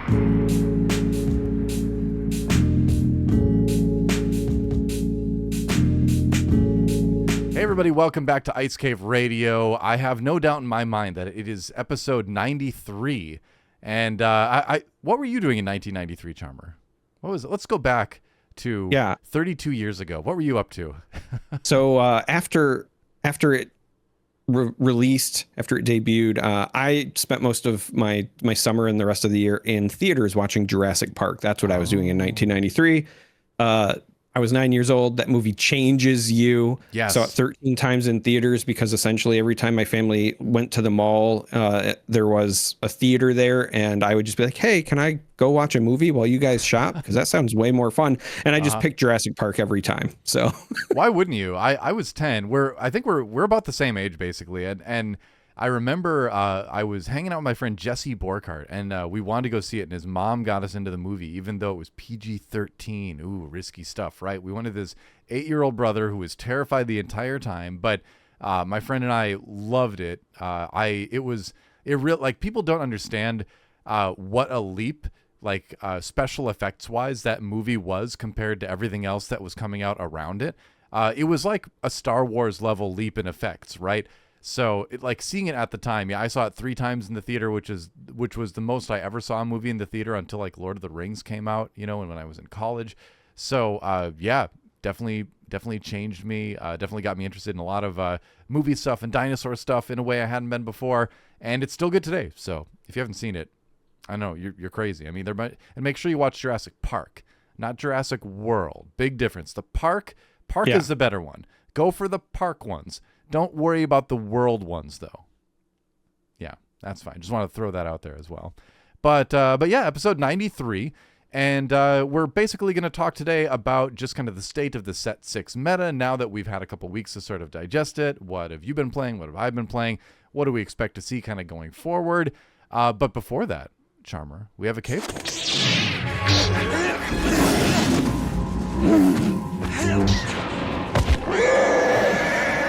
Hey everybody, welcome back to Ice Cave Radio. I have no doubt in my mind that it is episode 93. And what were you doing in 1993, Charmer? What was it? Let's go back to 32 years ago. What were you up to? So after it released, after it debuted, I spent most of my summer and the rest of the year in theaters watching Jurassic Park. That's what I was doing in 1993. I was 9 years old. That movie changes you. Yes. Saw it 13 times in theaters because essentially every time my family went to the mall, there was a theater there, and I would just be like, hey, can I go watch a movie while you guys shop? Because that sounds way more fun. And I just picked Jurassic Park every time. So why wouldn't you? I was 10. I think we're about the same age basically. And I remember I was hanging out with my friend Jesse Borkart, and we wanted to go see it, and his mom got us into the movie, even though it was PG-13. Ooh, risky stuff, right? We wanted this 8-year-old brother who was terrified the entire time, but my friend and I loved it. Like, people don't understand what a leap, like special effects wise, that movie was compared to everything else that was coming out around it. It was like a Star Wars level leap in effects, right? So, like, seeing it at the time, I saw it 3 times in the theater, which was the most I ever saw a movie in the theater until, like, Lord of the Rings came out, and when I was in college. So, definitely changed me. Definitely got me interested in a lot of movie stuff and dinosaur stuff in a way I hadn't been before, and it's still good today. So, if you haven't seen it, I know you're crazy. I mean, and make sure you watch Jurassic Park, not Jurassic World. Big difference. The park is the better one. Go for the park ones. Don't worry about the world ones, though. Yeah, that's fine. Just want to throw that out there as well. But yeah, episode 93. And we're basically going to talk today about just kind of the state of the Set 6 meta now that we've had a couple weeks to sort of digest it. What have you been playing? What have I been playing? What do we expect to see kind of going forward? But before that, Charmer, we have a cave poll.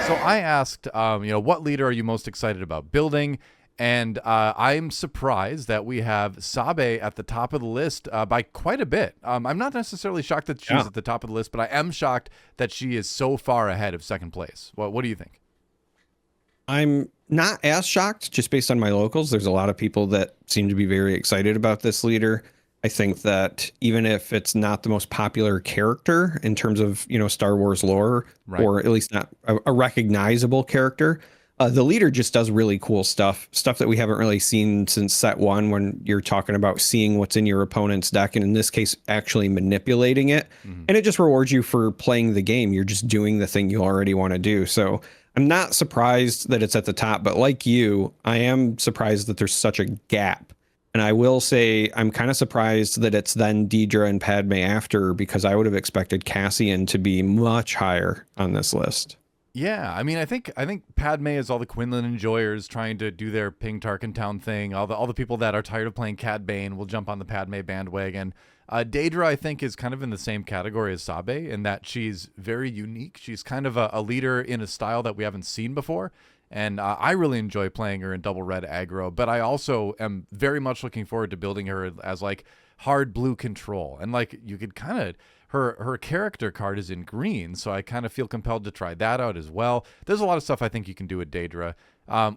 So I asked, what leader are you most excited about building? And I'm surprised that we have Sabe at the top of the list by quite a bit. I'm not necessarily shocked that she's at the top of the list, but I am shocked that she is so far ahead of second place. What do you think? I'm not as shocked just based on my locals. There's a lot of people that seem to be very excited about this leader. I think that even if it's not the most popular character in terms of, Star Wars lore, right, or at least not a recognizable character, the leader just does really cool stuff that we haven't really seen since set 1, when you're talking about seeing what's in your opponent's deck, and in this case, actually manipulating it. Mm-hmm. And it just rewards you for playing the game. You're just doing the thing you already want to do. So I'm not surprised that it's at the top, but like you, I am surprised that there's such a gap. And I will say I'm kind of surprised that it's then Deidre and Padme after, because I would have expected Cassian to be much higher on this list. Yeah, I mean, I think Padme is all the Quinlan enjoyers trying to do their Ping Tarkentown thing. All the people that are tired of playing Cad Bane will jump on the Padme bandwagon. Deidre, I think, is kind of in the same category as Sabe in that she's very unique. She's kind of a leader in a style that we haven't seen before. And I really enjoy playing her in double red aggro, but I also am very much looking forward to building her as like hard blue control. And like you could kind of, her character card is in green, so I kind of feel compelled to try that out as well. There's a lot of stuff I think you can do with Deidre.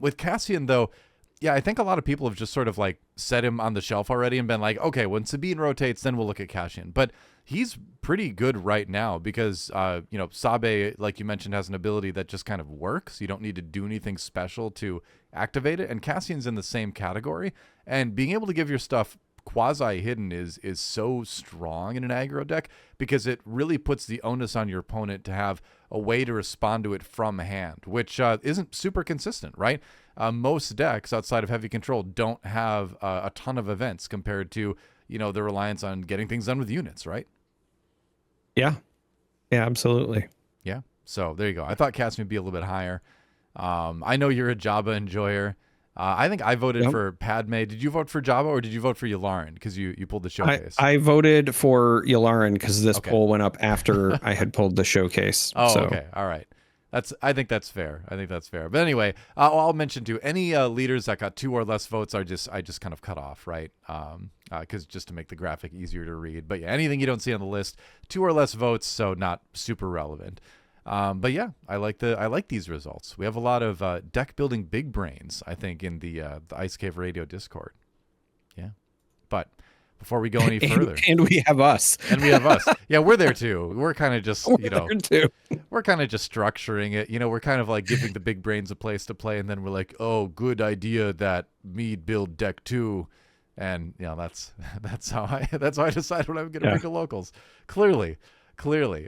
With Cassian, though, yeah, I think a lot of people have just sort of like set him on the shelf already and been like, okay, when Sabine rotates, then we'll look at Cassian. But he's pretty good right now because, Sabe, like you mentioned, has an ability that just kind of works. You don't need to do anything special to activate it. And Cassian's in the same category. And being able to give your stuff quasi-hidden is so strong in an aggro deck because it really puts the onus on your opponent to have a way to respond to it from hand, which isn't super consistent, right? Most decks outside of heavy control don't have a ton of events compared to, the reliance on getting things done with units, right? Yeah, absolutely. Yeah. So there you go. I thought Cassian would be a little bit higher. I know you're a Jabba enjoyer. I think I voted for Padme. Did you vote for Jabba or did you vote for Yularen? Because you pulled the showcase. I voted for Yularen because this poll went up after I had pulled the showcase. Oh, so. Okay. All right. I think that's fair. I think that's fair. But anyway, I'll mention too, any leaders that got 2 or less votes I just kind of cut off, right? Because just to make the graphic easier to read. But yeah, anything you don't see on the list, 2 or less votes, so not super relevant. But yeah, I like these results. We have a lot of deck building big brains, I think, in the Ice Cave Radio Discord. Yeah, but before we go any further, and we have us, yeah, we're there too. We're kind of just we're kind of just structuring it. We're kind of like giving the big brains a place to play, and then we're like, oh, good idea that me build deck 2. And that's how I decide when I'm going to bring to locals. Clearly.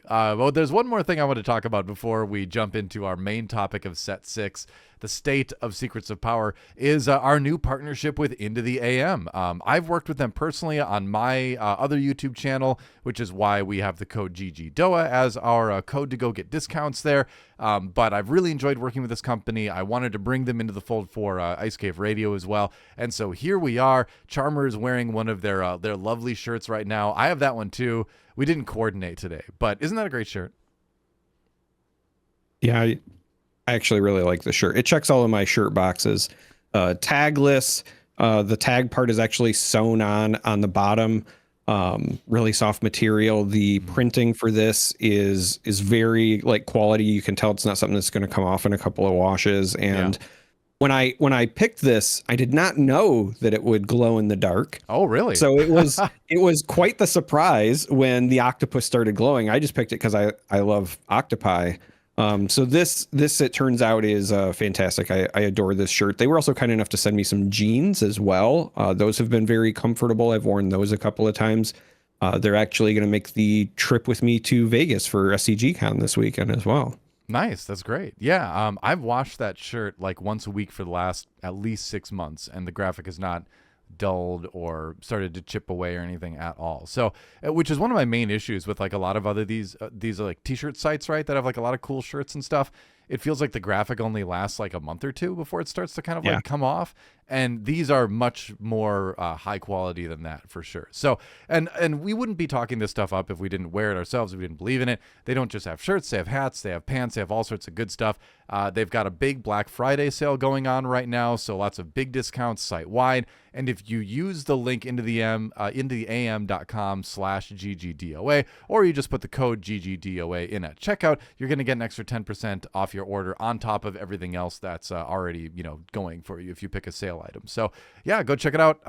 Well, there's one more thing I want to talk about before we jump into our main topic of set 6. The state of Secrets of Power is our new partnership with Into the AM. I've worked with them personally on my other YouTube channel, which is why we have the code GGDOA as our code to go get discounts there. But I've really enjoyed working with this company. I wanted to bring them into the fold for Ice Cave Radio as well. And so here we are. CHARM3R is wearing one of their lovely shirts right now. I have that one too. We didn't coordinate today, but isn't that a great shirt? Yeah, I actually really like the shirt. It checks all of my shirt boxes. Tagless. The tag part is actually sewn on the bottom. Really soft material. The printing for this is very like quality. You can tell it's not something that's going to come off in a couple of washes. And when I picked this, I did not know that it would glow in the dark. Oh, really? So it was quite the surprise when the octopus started glowing. I just picked it because I love octopi. So this it turns out is fantastic. I adore this shirt. They were also kind enough to send me some jeans as well. Those have been very comfortable. I've worn those a couple of times. They're actually going to make the trip with me to Vegas for SCG-Con this weekend as well. Nice. That's great. Yeah. I've washed that shirt like once a week for the last at least 6 months, and the graphic is not dulled or started to chip away or anything at all. So, which is one of my main issues with like a lot of other these like t-shirt sites, right, that have like a lot of cool shirts and stuff. It feels like the graphic only lasts like a month or two before it starts to kind of like come off. And these are much more high quality than that for sure. So, and we wouldn't be talking this stuff up if we didn't wear it ourselves, if we didn't believe in it. They don't just have shirts, they have hats, they have pants, they have all sorts of good stuff. They've got a big Black Friday sale going on right now, so lots of big discounts site-wide. And if you use the link into the am.com/GGDOA, or you just put the code GGDOA in at checkout, you're going to get an extra 10% off your order on top of everything else that's already, going for you if you pick a sale item. So yeah, go check it out.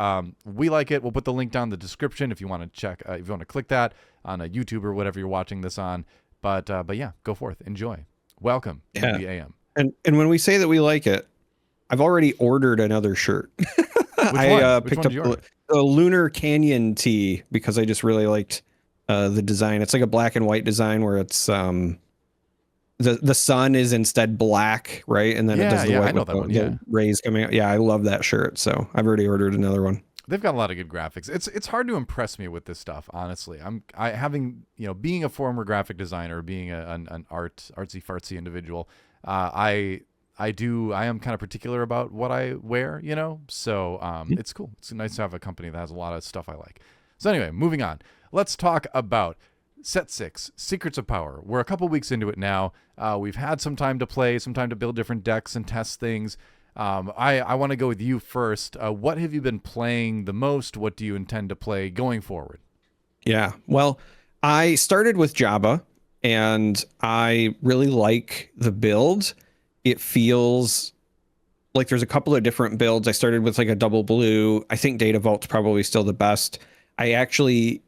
We like it. We'll put the link down in the description if you want to check, if you want to click that on a YouTube or whatever you're watching this on. But yeah, go forth. Enjoy. Welcome to the AM. And when we say that we like it, I've already ordered another shirt. I picked up a Lunar Canyon tee because I just really liked the design. It's like a black and white design where it's the sun is instead black, right? And then it does the white with the rays coming out. Yeah, I love that shirt. So I've already ordered another one. They've got a lot of good graphics. It's hard to impress me with this stuff, honestly. Being a former graphic designer, being an artsy fartsy individual, I am kind of particular about what I wear, so it's cool. It's nice to have a company that has a lot of stuff I like. So anyway, moving on. Let's talk about Set 6, Secrets of Power. We're a couple weeks into it now. We've had some time to play, some time to build different decks and test things. I want to go with you first. What have you been playing the most? What do you intend to play going forward? Yeah, well, I started with Jabba, and I really like the build. It feels like there's a couple of different builds. I started with like a double blue. I think Data Vault's probably still the best. I actually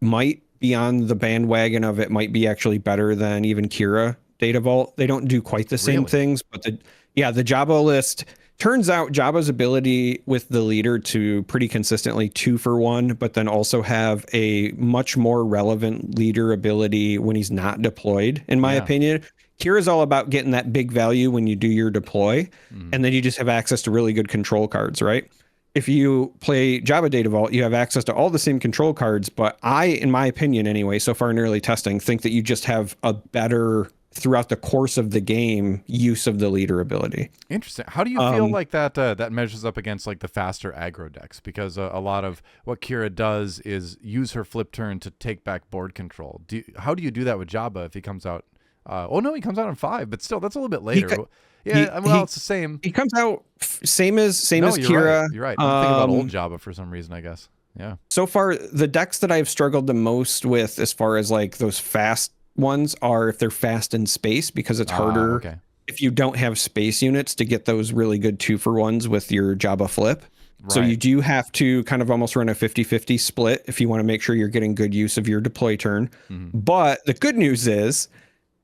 might be on the bandwagon of it might be actually better than even Kira Data Vault. They don't do quite the same things, but the Jabba list turns out Jabba's ability with the leader to pretty consistently 2-for-1, but then also have a much more relevant leader ability when he's not deployed, in my opinion. Kira's all about getting that big value when you do your deploy, and then you just have access to really good control cards, right? If you play Jabba Data Vault, you have access to all the same control cards, but I, in my opinion anyway, so far in early testing, think that you just have a better, throughout the course of the game, use of the leader ability. Interesting. How do you feel like that measures up against like the faster aggro decks? Because a lot of what Kira does is use her flip turn to take back board control. How do you do that with Jabba if he comes out Oh no, he comes out on 5, but still, that's a little bit He, later. co- Yeah, well, it's the same. he comes out same as No, you're right. Kira. You're right. I'm thinking about old Jabba for some reason, I guess. Yeah. So far, the decks that I've struggled the most with, as far as like those fast ones, are if they're fast in space, because it's harder Okay. if you don't have space units to get those really good 2-for-1s with your Jabba flip. Right. So you do have to kind of almost run a 50-50 split if you want to make sure you're getting good use of your deploy turn. But the good news is,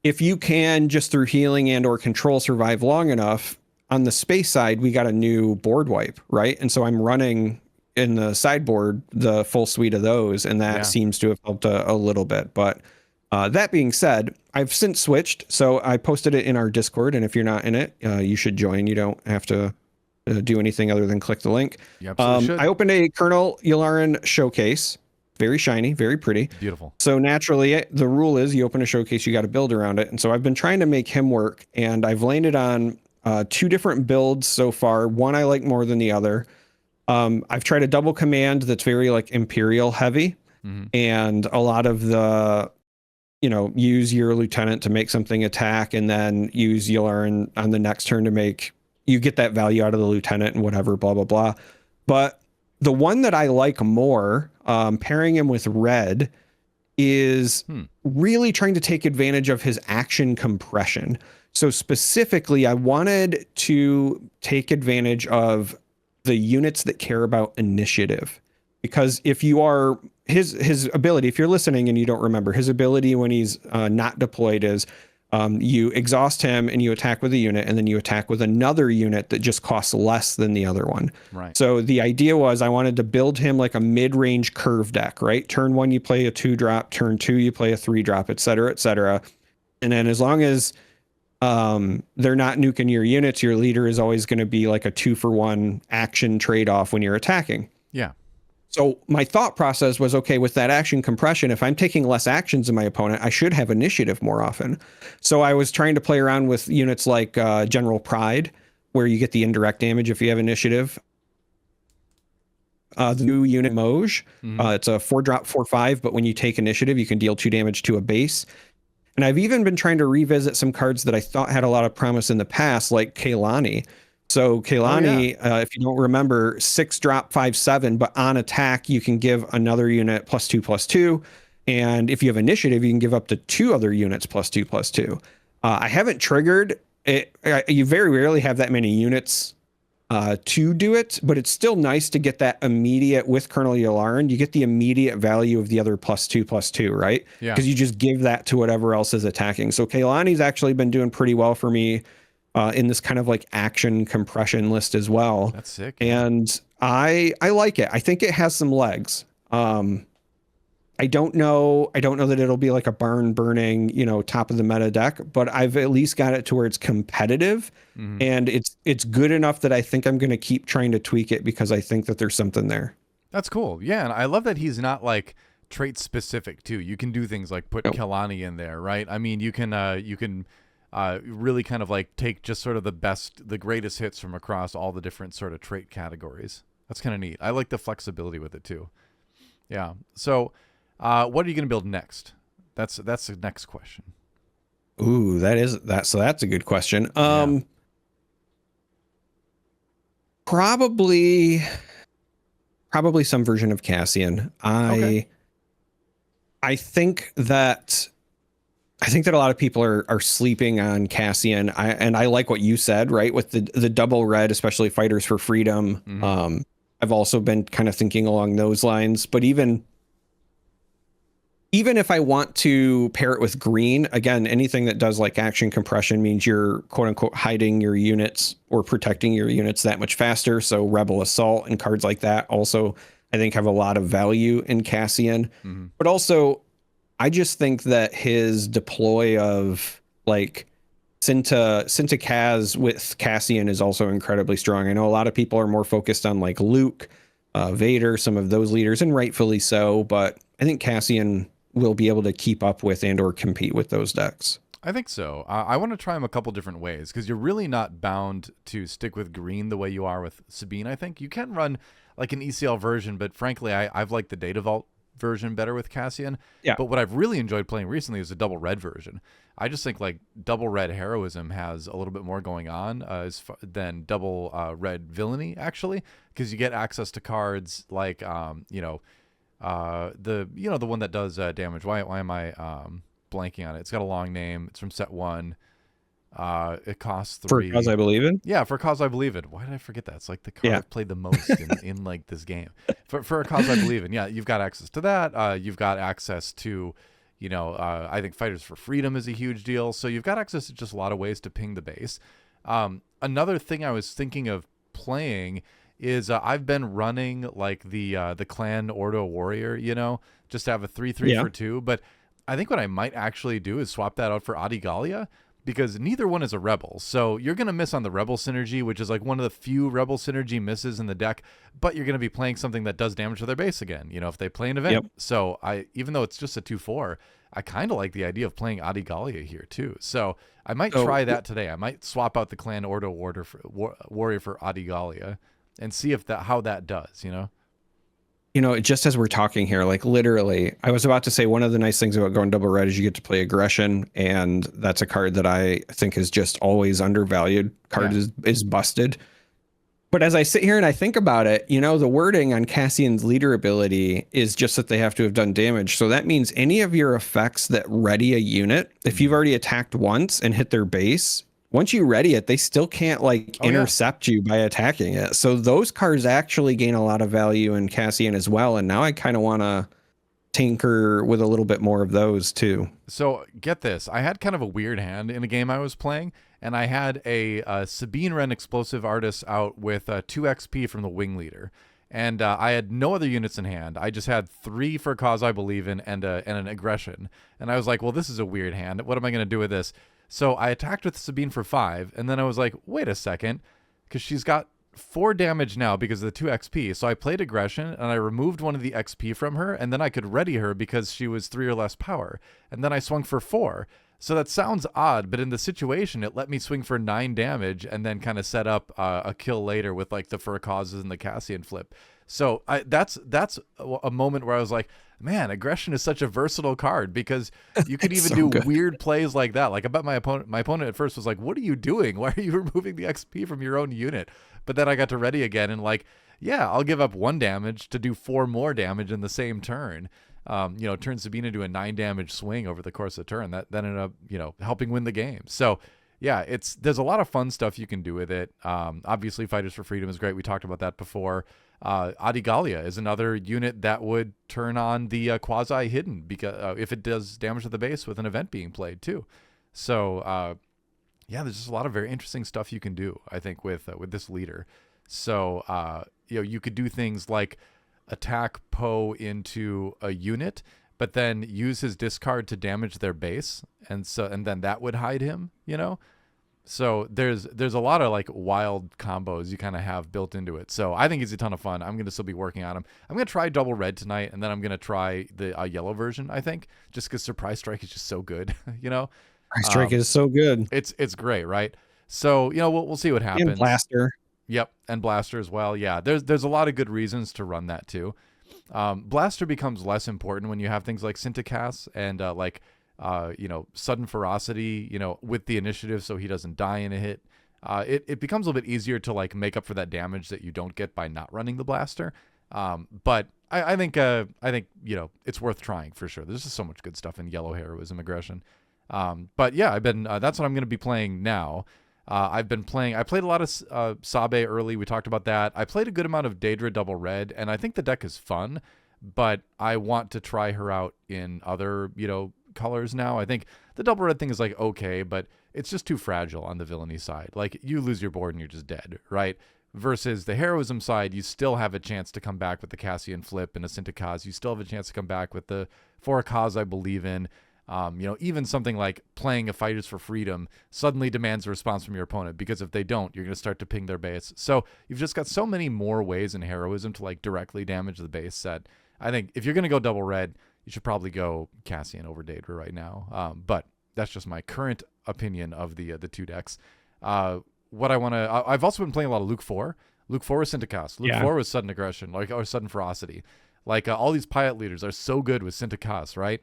if you can, just through healing and or control, survive long enough, on the space side, we got a new board wipe, right? And so I'm running in the sideboard the full suite of those, and that seems to have helped a little bit. But that being said, I've since switched. So I posted it in our Discord, and if you're not in it, you should join. You don't have to do anything other than click the link. I opened a Colonel Yularen showcase. Very shiny, very pretty. Beautiful. So naturally, the rule is you open a showcase, you got to build around it. And so I've been trying to make him work, and I've landed on 2 different builds so far. One I like more than the other. I've tried a double command that's very like Imperial heavy, and a lot of the, use your lieutenant to make something attack, and then use Yularen on the next turn to make you get that value out of the lieutenant and whatever, blah, blah, blah. But the one that I like more, pairing him with red, is really trying to take advantage of his action compression. So specifically, I wanted to take advantage of the units that care about initiative, because if you are his ability, if you're listening and you don't remember, his ability when he's not deployed is you exhaust him and you attack with a unit, and then you attack with another unit that just costs less than the other one. Right. So the idea was I wanted to build him like a mid-range curve deck, right? Turn 1, you play a 2-drop. Turn 2, you play a 3-drop, et cetera, et cetera. And then as long as they're not nuking your units, your leader is always going to be like a 2-for-1 action trade-off when you're attacking. Yeah. So my thought process was, okay, with that action compression, if I'm taking less actions than my opponent, I should have initiative more often. So I was trying to play around with units like General Pride, where you get the indirect damage if you have initiative. The new unit Moj, it's a 4-drop, 4/5, but when you take initiative, you can deal 2 damage to a base. And I've even been trying to revisit some cards that I thought had a lot of promise in the past, like Kaylani. So Kaylani, if you don't remember, 6-drop, 5/7, but on attack, you can give another unit +2/+2. And if you have initiative, you can give up to 2 other units +2/+2. I haven't triggered it. You very rarely have that many units to do it, but it's still nice to get that immediate with Colonel Yularen. You get the immediate value of the other +2/+2, right? Yeah. Because you just give that to whatever else is attacking. So Kaylani's actually been doing pretty well for me in this kind of like action compression list as well. That's sick. And I like it. I think it has some legs. I don't know that it'll be like a barn burning, top of the meta deck, but I've at least got it to where it's competitive, and it's good enough that I think I'm going to keep trying to tweak it, because I think that there's something there. That's cool. Yeah, and I love that he's not like trait specific too. You can do things like put Kelani in there, right? I mean, you can really kind of like take just sort of the greatest hits from across all the different sort of trait categories. That's kind of neat. I like the flexibility with it too. Yeah. So, what are you going to build next? That's the next question. Ooh, so that's a good question. Probably some version of Cassian. I think that a lot of people are sleeping on Cassian. I like what you said, right? With the double red, especially Fighters for Freedom. I've also been kind of thinking along those lines, but even if I want to pair it with green, again, anything that does like action compression means you're quote unquote hiding your units or protecting your units that much faster. So Rebel Assault and cards like that also, I think, have a lot of value in Cassian. But also, I just think that his deploy of like Cinta Kaz with Cassian is also incredibly strong. I know a lot of people are more focused on like Luke, Vader, some of those leaders, and rightfully so, but I think Cassian will be able to keep up with and or compete with those decks. I think so. I want to try them a couple different ways, because you're really not bound to stick with green the way you are with Sabine. I think you can run like an ECL version, but frankly, I've liked the Data Vault version better with Cassian. Yeah. But what I've really enjoyed playing recently is the double red version. I just think like double red heroism has a little bit more going on than double red villainy, actually, because you get access to cards like the one that does damage. Why am I blanking on it? It's got a long name. It's from set 1. It costs 3. For a cause I believe in. Yeah, for a cause I believe in. Why did I forget that? It's like the card I've played the most in like this game. For a cause I believe in. Yeah, you've got access to that. You've got access to, I think Fighters for Freedom is a huge deal. So you've got access to just a lot of ways to ping the base. Another thing I was thinking of playing is I've been running like the clan Ordo Warrior, just to have a 3/3 for 2. But I think what I might actually do is swap that out for Adigalia, because neither one is a rebel. So you're going to miss on the rebel synergy, which is like one of the few rebel synergy misses in the deck, but you're going to be playing something that does damage to their base again, if they play an event. Yep. So even though it's just a 2/4, I kind of like the idea of playing Adigalia here too. So I might try that today. I might swap out the clan Ordo Warrior for Adigalia and see how that does, Just as we're talking here, like literally, I was about to say one of the nice things about going double red is you get to play aggression, and that's a card that I think is just always undervalued. Is busted. But as I sit here and I think about it, the wording on Cassian's leader ability is just that they have to have done damage. So that means any of your effects that ready a unit, if you've already attacked once and hit their base, once you ready it, they still can't intercept you by attacking it. So those cards actually gain a lot of value in Cassian as well. And now I kind of want to tinker with a little bit more of those too. So get this. I had kind of a weird hand in a game I was playing, and I had a Sabine Wren Explosive Artist out with 2 XP from the Wing Leader. And I had no other units in hand. I just had 3 for a cause I believe in and an aggression. And I was like, well, this is a weird hand. What am I going to do with this? So I attacked with Sabine for 5, and then I was like, wait a second, because she's got 4 damage now because of the 2 XP. So I played aggression, and I removed one of the XP from her, and then I could ready her because she was 3 or less power. And then I swung for 4. So that sounds odd, but in the situation, it let me swing for 9 damage and then kind of set up a kill later with like the for causes and the Cassian flip. So that's a moment where I was like, man, aggression is such a versatile card, because you could even do weird plays like that. Like I bet my opponent at first was like, what are you doing? Why are you removing the XP from your own unit? But then I got to ready again and like, yeah, I'll give up 1 damage to do 4 more damage in the same turn. Turn Sabine into a 9 damage swing over the course of the turn. That ended up, helping win the game. So yeah, there's a lot of fun stuff you can do with it. Obviously Fighters for Freedom is great. We talked about that before. Adigalia is another unit that would turn on the quasi hidden, because if it does damage to the base with an event being played too. So there's just a lot of very interesting stuff you can do, I think, with this leader. So you could do things like attack Poe into a unit, but then use his discard to damage their base, and then that would hide him. So there's a lot of like wild combos you kind of have built into it. So I think it's a ton of fun. I'm going to still be working on them. I'm going to try double red tonight, and then I'm going to try the yellow version, I think, just because Surprise Strike is just so good. Surprise Strike is so good. It's great, right? So we'll see what happens. And Blaster. Yep, and Blaster as well. Yeah, there's a lot of good reasons to run that too. Blaster becomes less important when you have things like Syntacast and Sudden Ferocity, with the initiative, so he doesn't die in a hit. It becomes a little bit easier to like make up for that damage that you don't get by not running the Blaster. But I think it's worth trying for sure. There's just so much good stuff in Yellow Heroism Aggression. But yeah, I've been that's what I'm going to be playing now. I played a lot of Sabe early. We talked about that. I played a good amount of Daedra Double Red, and I think the deck is fun, but I want to try her out in other, colors now. I think the Double Red thing is like okay, but it's just too fragile on the villainy side. Like you lose your board and you're just dead, right? Versus the heroism side, you still have a chance to come back with the Cassian flip and a Syntacast. You still have a chance to come back with the For a Cause I Believe in. Even something like playing a Fighters for Freedom suddenly demands a response from your opponent, because if they don't, you're going to start to ping their base. So you've just got so many more ways in heroism to like directly damage the base set. I think if you're going to go double red, you should probably go Cassian over Daedra right now. But that's just my current opinion of the 2 decks. I've also been playing a lot of Luke 4. Luke 4 was Syntacost. Luke Yeah. 4 was sudden aggression, like, or sudden ferocity. Like all these pilot leaders are so good with Syntacost, right?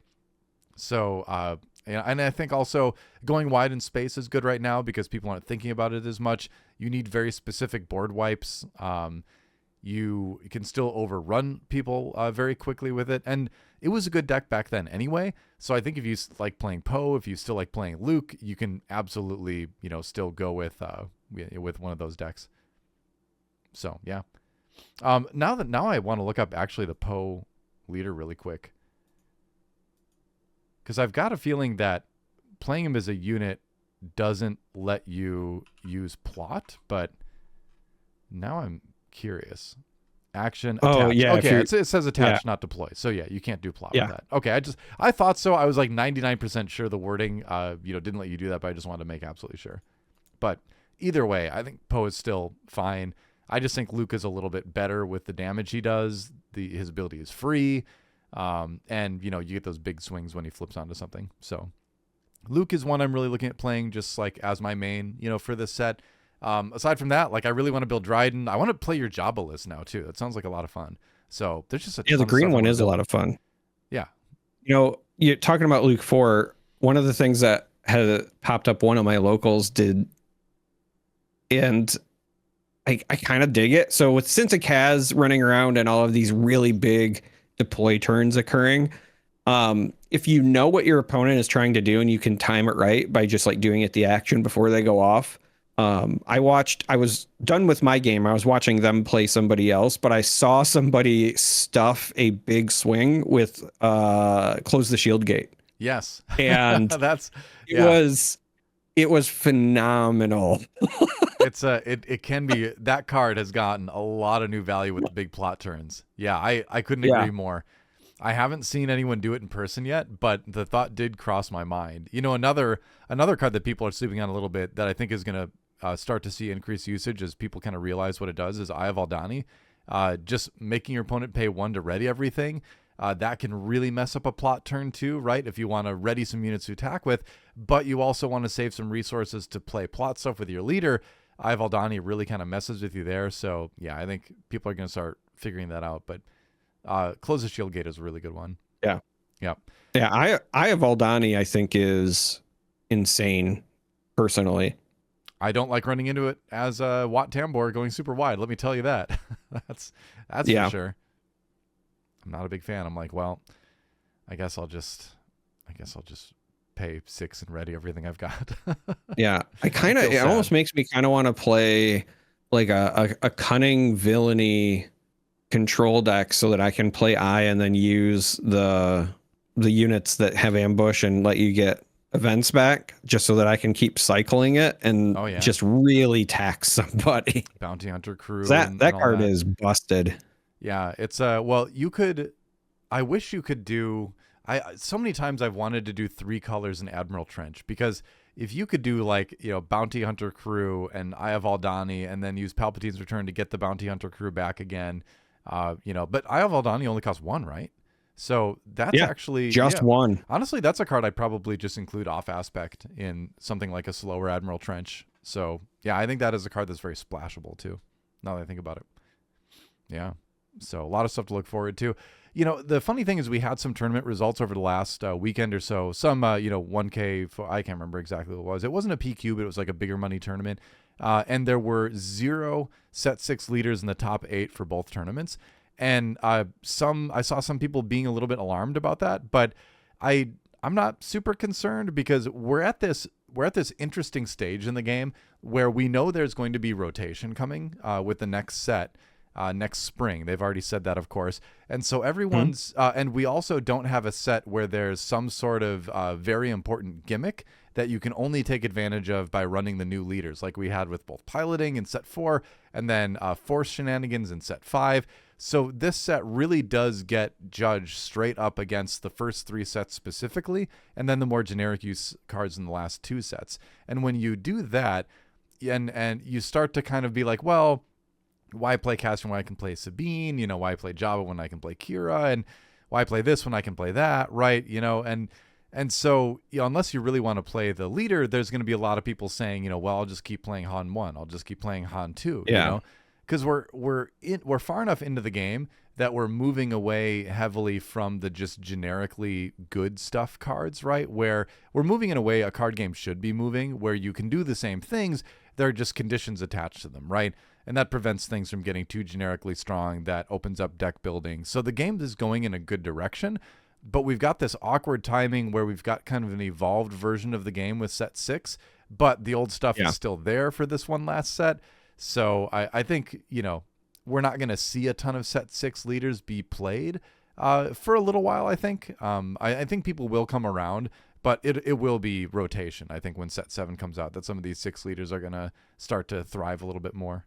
So, and I think also going wide in space is good right now because people aren't thinking about it as much. You need very specific board wipes. You can still overrun people very quickly with it. And it was a good deck back then anyway. So I think if you like playing Poe, if you still like playing Luke, you can absolutely, still go with one of those decks. So, yeah. Now I want to look up actually the Poe leader really quick. Because I've got a feeling that playing him as a unit doesn't let you use plot, but now I'm curious. Action, attach. Oh, yeah. Okay, it says attach, not deploy. So yeah, you can't do plot with that. Okay, I thought so. I was like 99% sure the wording didn't let you do that, but I just wanted to make absolutely sure. But either way, I think Poe is still fine. I just think Luke is a little bit better with the damage he does. His ability is free. And you get those big swings when he flips onto something. So Luke is one I'm really looking at playing just like as my main, for this set. Aside from that, like I really want to build Dryden. I want to play your Jabba list now too. That sounds like a lot of fun. So there's just the green one is a lot of fun. Yeah. You're talking about Luke 4. One of the things that had popped up one of my locals did, and I kind of dig it. So with Syntacost running around and all of these really big deploy turns occurring, if you know what your opponent is trying to do and you can time it right by just like doing it the action before they go off. I was done with my game. I was watching them play somebody else, but I saw somebody stuff a big swing with close the shield gate. Yes. And it was phenomenal. It can be. That card has gotten a lot of new value with the big plot turns. Yeah, I couldn't agree more. I haven't seen anyone do it in person yet, but the thought did cross my mind. Another card that people are sleeping on a little bit that I think is going to start to see increased usage as people kind of realize what it does is Eye of Aldani. Just making your opponent pay 1 to ready everything. That can really mess up a plot turn too, right? If you want to ready some units to attack with, but you also want to save some resources to play plot stuff with your leader. Eye of Aldani really kind of messes with you there. So yeah, I think people are going to start figuring that out. But Close the Shield Gate is a really good one. Yeah. Yeah. Yeah. Eye of Aldani, I think, is insane personally. I don't like running into it as a Wat Tambor going super wide. Let me tell you that. that's for sure. I'm not a big fan. I'm like, well, I guess I'll just pay 6 and ready everything I've got. Yeah. It almost makes me kind of want to play like a cunning villainy control deck so that I can play Eye and then use the units that have ambush and let you get events back just so that I can keep cycling it and just really tax somebody. Bounty Hunter crew. That card is busted. Yeah, it's I wish you could do so many times I've wanted to do 3 colors in Admiral Trench, because if you could do like, Bounty Hunter crew and Eye of Aldani and then use Palpatine's Return to get the Bounty Hunter crew back again, but Eye of Aldani only costs 1, right? So that's actually just 1. Honestly, that's a card I'd probably just include off aspect in something like a slower Admiral Trench. So yeah, I think that is a card that's very splashable too, now that I think about it. Yeah. So a lot of stuff to look forward to. The funny thing is we had some tournament results over the last weekend or so. Some, 1K, I can't remember exactly what it was. It wasn't a PQ, but it was like a bigger money tournament. And there were 0 set 6 leaders in the top 8 for both tournaments. And I saw some people being a little bit alarmed about that, but I'm not super concerned because we're at this interesting stage in the game where we know there's going to be rotation coming with the next set. Next spring. They've already said that, of course. And so everyone's, and we also don't have a set where there's some sort of very important gimmick that you can only take advantage of by running the new leaders, like we had with both piloting in set 4 and then force shenanigans in set 5. So this set really does get judged straight up against the first 3 sets specifically, and then the more generic use cards in the last 2 sets. And when you do that, and you start to kind of be like, well, why play Cassian when I can play Sabine? Why play Jabba when I can play Kira? And why play this when I can play that? Right? And so, unless you really want to play the leader, there's going to be a lot of people saying, well, I'll just keep playing Han 1. I'll just keep playing Han 2. Yeah. because we're far enough into the game that we're moving away heavily from the just generically good stuff cards, right? Where we're moving in a way a card game should be moving, where you can do the same things, there are just conditions attached to them, right? And that prevents things from getting too generically strong. That opens up deck building. So the game is going in a good direction, but we've got this awkward timing where we've got kind of an evolved version of the game with set 6, but the old stuff is still there for this one last set. So I think, we're not going to see a ton of set 6 leaders be played for a little while, I think. I think people will come around, but it will be rotation, I think, when set 7 comes out, that some of these 6 leaders are going to start to thrive a little bit more.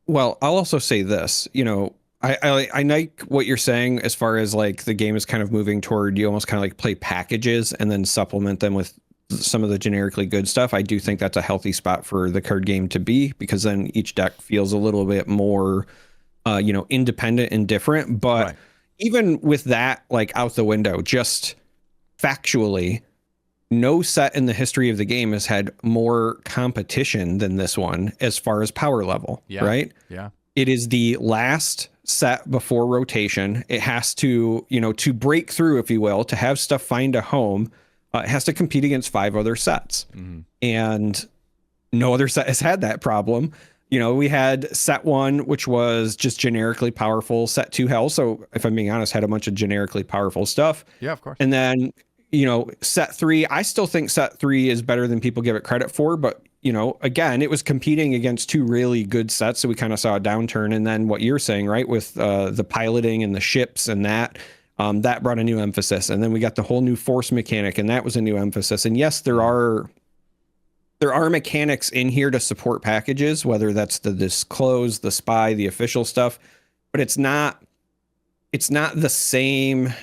Well, I'll also say this, I like what you're saying as far as like the game is kind of moving toward you almost kind of like play packages and then supplement them with some of the generically good stuff. I do think that's a healthy spot for the card game to be, because then each deck feels a little bit more, independent and different. But even with that, like out the window, just factually, no set in the history of the game has had more competition than this one as far as power level, right? Yeah. It is the last set before rotation. It has to, to break through, if you will, to have stuff find a home. It has to compete against 5 other sets. And no other set has had that problem. We had set 1, which was just generically powerful. Set 2 also, if I'm being honest, had a bunch of generically powerful stuff. Yeah, of course. And then, set 3, I still think set 3 is better than people give it credit for. But, again, it was competing against 2 really good sets. So we kind of saw a downturn. And then what you're saying, right, with the piloting and the ships and that brought a new emphasis. And then we got the whole new force mechanic, and that was a new emphasis. And yes, there are mechanics in here to support packages, whether that's the disclose, the spy, the official stuff, but it's not the same.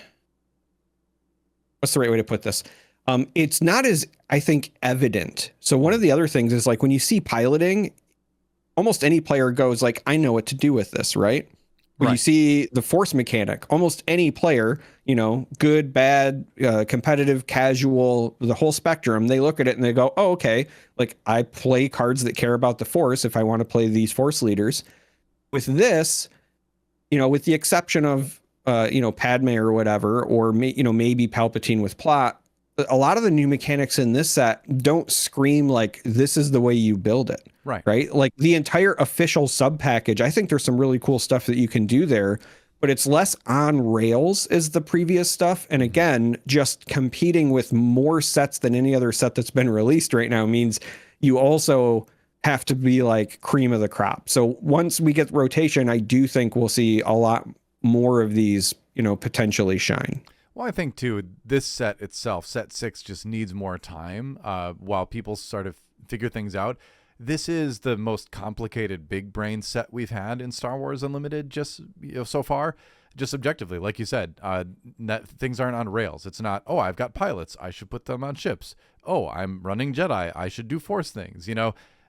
What's the right way to put this? It's not as, I think, evident. So one of the other things is like when you see piloting, almost any player goes like, I know what to do with this, right? When you see the force mechanic, almost any player, good, bad, competitive, casual, the whole spectrum, they look at it and they go, oh, okay, like I play cards that care about the force if I want to play these force leaders. With this, with the exception of, Padme or whatever, or, maybe Palpatine with plot, a lot of the new mechanics in this set don't scream like this is the way you build it. Right. Like the entire official sub package, I think there's some really cool stuff that you can do there, but it's less on rails as the previous stuff. And again, just competing with more sets than any other set that's been released right now means you also have to be like cream of the crop. So once we get rotation, I do think we'll see a lot more of these, potentially shine. Well, I think too, this set itself, set 6, just needs more time while people sort of figure things out. This is the most complicated big brain set we've had in Star Wars Unlimited just so far, just objectively. Like you said, things aren't on rails. It's not, oh, I've got pilots, I should put them on ships. Oh, I'm running Jedi, I should do Force things.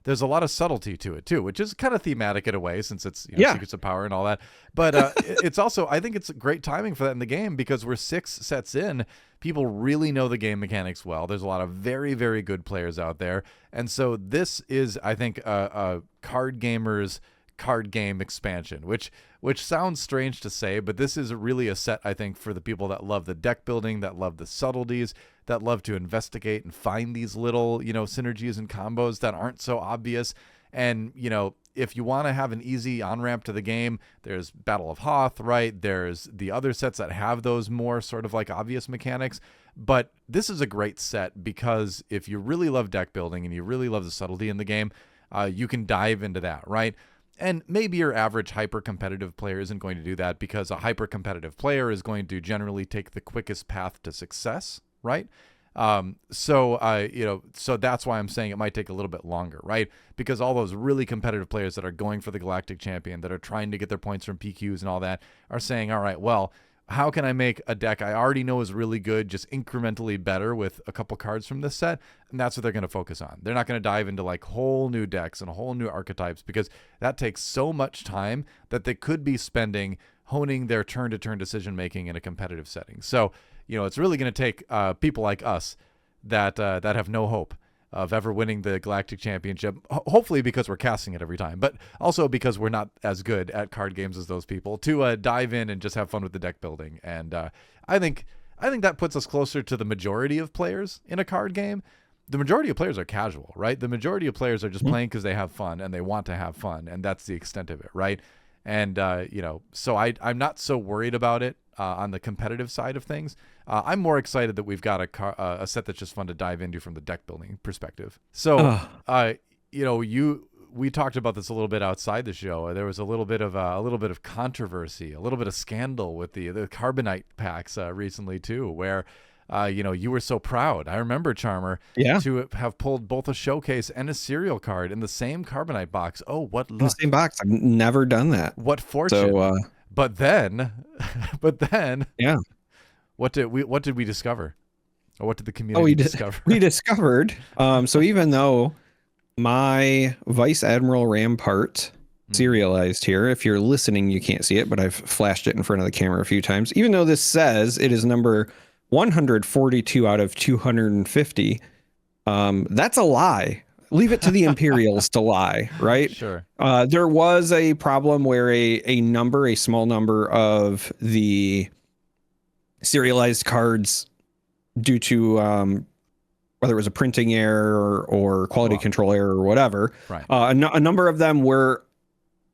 There's a lot of subtlety to it too, which is kind of thematic in a way since it's Secrets of Power and all that. But it's also, I think it's great timing for that in the game because we're 6 sets in. People really know the game mechanics well. There's a lot of very, very good players out there. And so this is, I think, a card gamer's card game expansion, which sounds strange to say, but this is really a set, I think, for the people that love the deck building, that love the subtleties, that love to investigate and find these little, synergies and combos that aren't so obvious. And, if you want to have an easy on-ramp to the game, there's Battle of Hoth, right? There's the other sets that have those more sort of like obvious mechanics. But this is a great set because if you really love deck building and you really love the subtlety in the game, you can dive into that, right? And maybe your average hyper-competitive player isn't going to do that because a hyper-competitive player is going to generally take the quickest path to success, right? So that's why I'm saying it might take a little bit longer, right? Because all those really competitive players that are going for the Galactic Champion, that are trying to get their points from PQs and all that, are saying, all right, well, how can I make a deck I already know is really good just incrementally better with a couple cards from this set? And that's what they're going to focus on. They're not going to dive into like whole new decks and whole new archetypes because that takes so much time that they could be spending honing their turn-to-turn decision-making in a competitive setting. So, it's really going to take people like us that have no hope of ever winning the Galactic Championship. Hopefully because we're casting it every time, but also because we're not as good at card games as those people, to dive in and just have fun with the deck building. And I think that puts us closer to the majority of players in a card game. The majority of players are casual, right? The majority of players are just playing because they have fun and they want to have fun, and that's the extent of it, right? And so I'm not so worried about it on the competitive side of things. I'm more excited that we've got a set that's just fun to dive into from the deck building perspective. So, we talked about this a little bit outside the show. There was a little bit of controversy, a little bit of scandal with the Carbonite packs recently too, where you were so proud. I remember, Charmer, to have pulled both a showcase and a serial card in the same Carbonite box. Oh, what luck. In the same box. I've never done that. What fortune. So, but then, yeah. What did we discover? Or what did the community discover? We discovered, so even though my Vice Admiral Rampart serialized here, if you're listening, you can't see it, but I've flashed it in front of the camera a few times. Even though this says it is number 142 out of 250, that's a lie. Leave it to the Imperials to lie, right? Sure. There was a problem where a small number of the serialized cards, due to whether it was a printing error or quality control error or whatever, right. A number of them were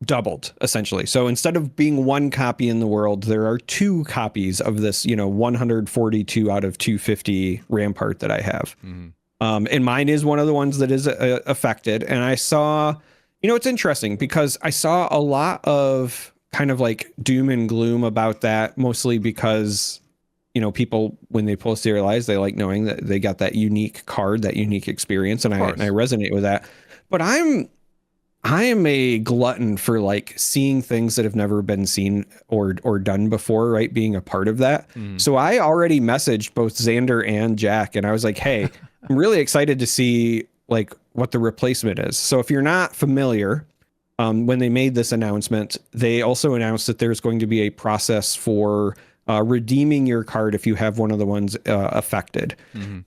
doubled, essentially. So instead of being one copy in the world, there are two copies of this, 142 out of 250 Rampart that I have. Mm-hmm. And mine is one of the ones that is affected. And I saw, it's interesting because I saw a lot of kind of like doom and gloom about that, mostly because, people, when they pull Serialized, they like knowing that they got that unique card, that unique experience. And I resonate with that. But I am a glutton for like seeing things that have never been seen or done before, right? Being a part of that. So I already messaged both Xander and Jack, and I was like, hey, I'm really excited to see like what the replacement is. So if you're not familiar, when they made this announcement, they also announced that there's going to be a process for redeeming your card if you have one of the ones affected.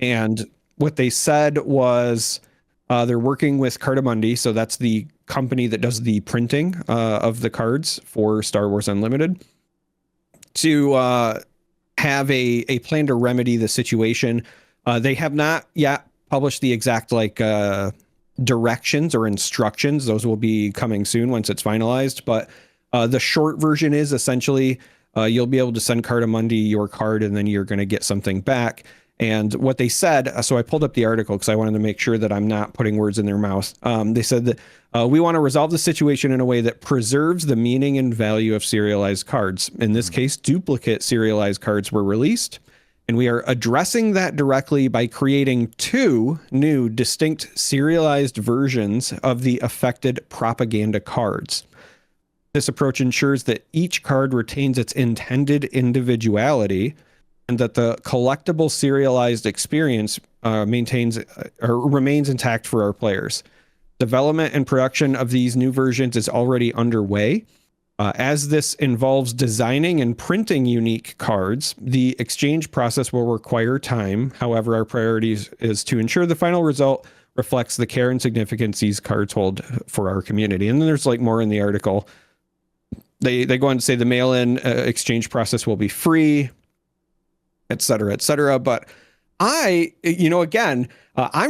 And what they said was they're working with Cardamundi, so that's the company that does the printing of the cards for Star Wars Unlimited, to have a plan to remedy the situation. They have not yet published the exact directions or instructions. Those will be coming soon once it's finalized. But the short version is essentially you'll be able to send Cardamundi your card, and then you're going to get something back. And what they said, so I pulled up the article because I wanted to make sure that I'm not putting words in their mouth. They said that we want to resolve the situation in a way that preserves the meaning and value of serialized cards. In this case, duplicate serialized cards were released, and we are addressing that directly by creating two new distinct serialized versions of the affected propaganda cards. This approach ensures that each card retains its intended individuality, and that the collectible serialized experience maintains or remains intact for our players. Development and production of these new versions is already underway. As this involves designing and printing unique cards, the exchange process will require time. However, our priorities is to ensure the final result reflects the care and significance these cards hold for our community. And then there's like more in the article. They go on to say the mail-in exchange process will be free, et cetera, et cetera. But I'm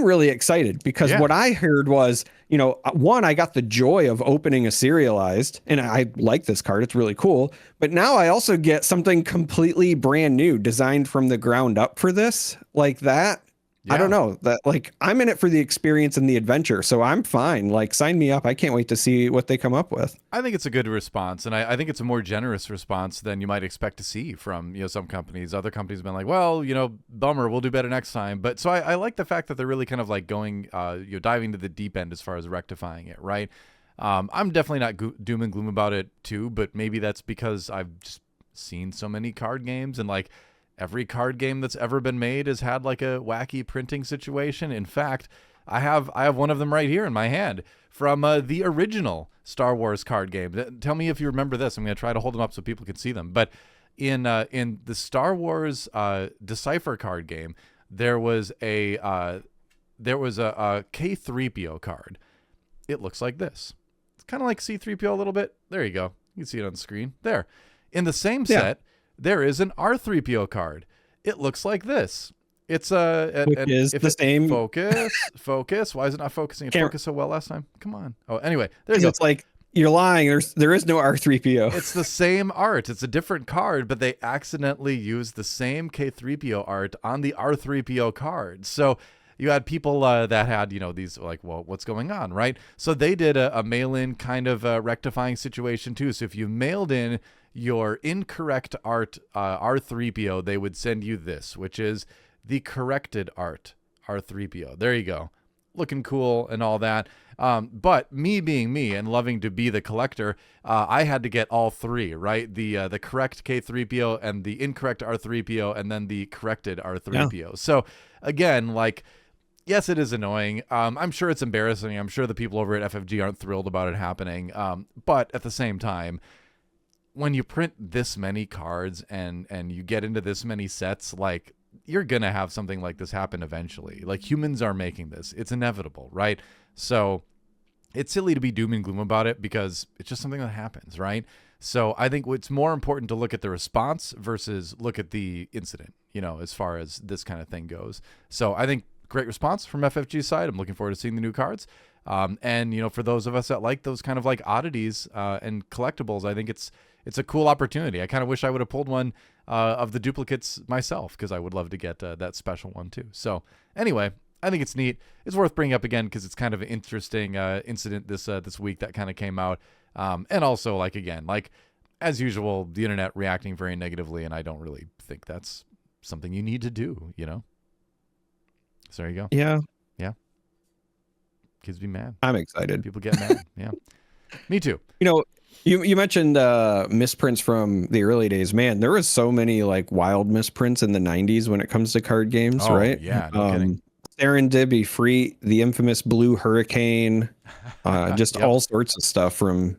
really excited because what I heard was, one, I got the joy of opening a serialized, and I like this card. It's really cool. But now I also get something completely brand new, designed from the ground up for this, like that. Yeah. I don't know, that like I'm in it for the experience and the adventure, so I'm fine. Like, sign me up. I can't wait to see what they come up with. I think it's a good response, and I think it's a more generous response than you might expect to see from some companies. Other companies have been like, well, bummer, we'll do better next time. But so I like the fact that they're really kind of like going, diving to the deep end as far as rectifying it, right? I'm definitely not doom and gloom about it too, but maybe that's because I've just seen so many card games, and like every card game that's ever been made has had like a wacky printing situation. In fact, I have one of them right here in my hand from the original Star Wars card game. Tell me if you remember this. I'm going to try to hold them up so people can see them. But in the Star Wars Decipher card game, there was a there was a K3PO card. It looks like this. It's kind of like C3PO a little bit. There you go. You can see it on the screen. There. In the same set, there is an R3PO card. It looks like this. It's the same. Focus. Why is it not focusing? It focused so well last time. Come on. Oh, anyway, there you go. It's like, you're lying. There is no R3PO. It's the same art. It's a different card, but they accidentally used the same K3PO art on the R3PO card. So you had people that had, these like, well, what's going on, right? So they did a mail-in kind of rectifying situation too. So if you mailed in your incorrect art R3PO, they would send you this, which is the corrected art R3PO. There you go. Looking cool and all that. But me being me and loving to be the collector, I had to get all three, right? The correct K3PO and the incorrect R3PO and then the corrected R3PO. Yeah. So again, like, yes, it is annoying. I'm sure it's embarrassing. I'm sure the people over at FFG aren't thrilled about it happening. But at the same time, when you print this many cards and you get into this many sets, like, you're going to have something like this happen eventually. Like, humans are making this. It's inevitable, right? So it's silly to be doom and gloom about it because it's just something that happens, right? So I think it's more important to look at the response versus look at the incident, as far as this kind of thing goes. So I think great response from FFG's side. I'm looking forward to seeing the new cards. And, for those of us that like those kind of like oddities and collectibles, I think it's a cool opportunity. I kind of wish I would have pulled one of the duplicates myself because I would love to get that special one too. So anyway, I think it's neat. It's worth bringing up again because it's kind of an interesting incident this week that kind of came out. And also, like, again, like, as usual, the internet reacting very negatively, and I don't really think that's something you need to do, So there you go. Yeah. Yeah. Kids be mad. I'm excited. People get mad. Yeah. Me too. You mentioned misprints from the early days. Man, there was so many like wild misprints in the 90s when it comes to card games, right? Yeah, no kidding. Serendipity, Free, the infamous Blue Hurricane, just all sorts of stuff from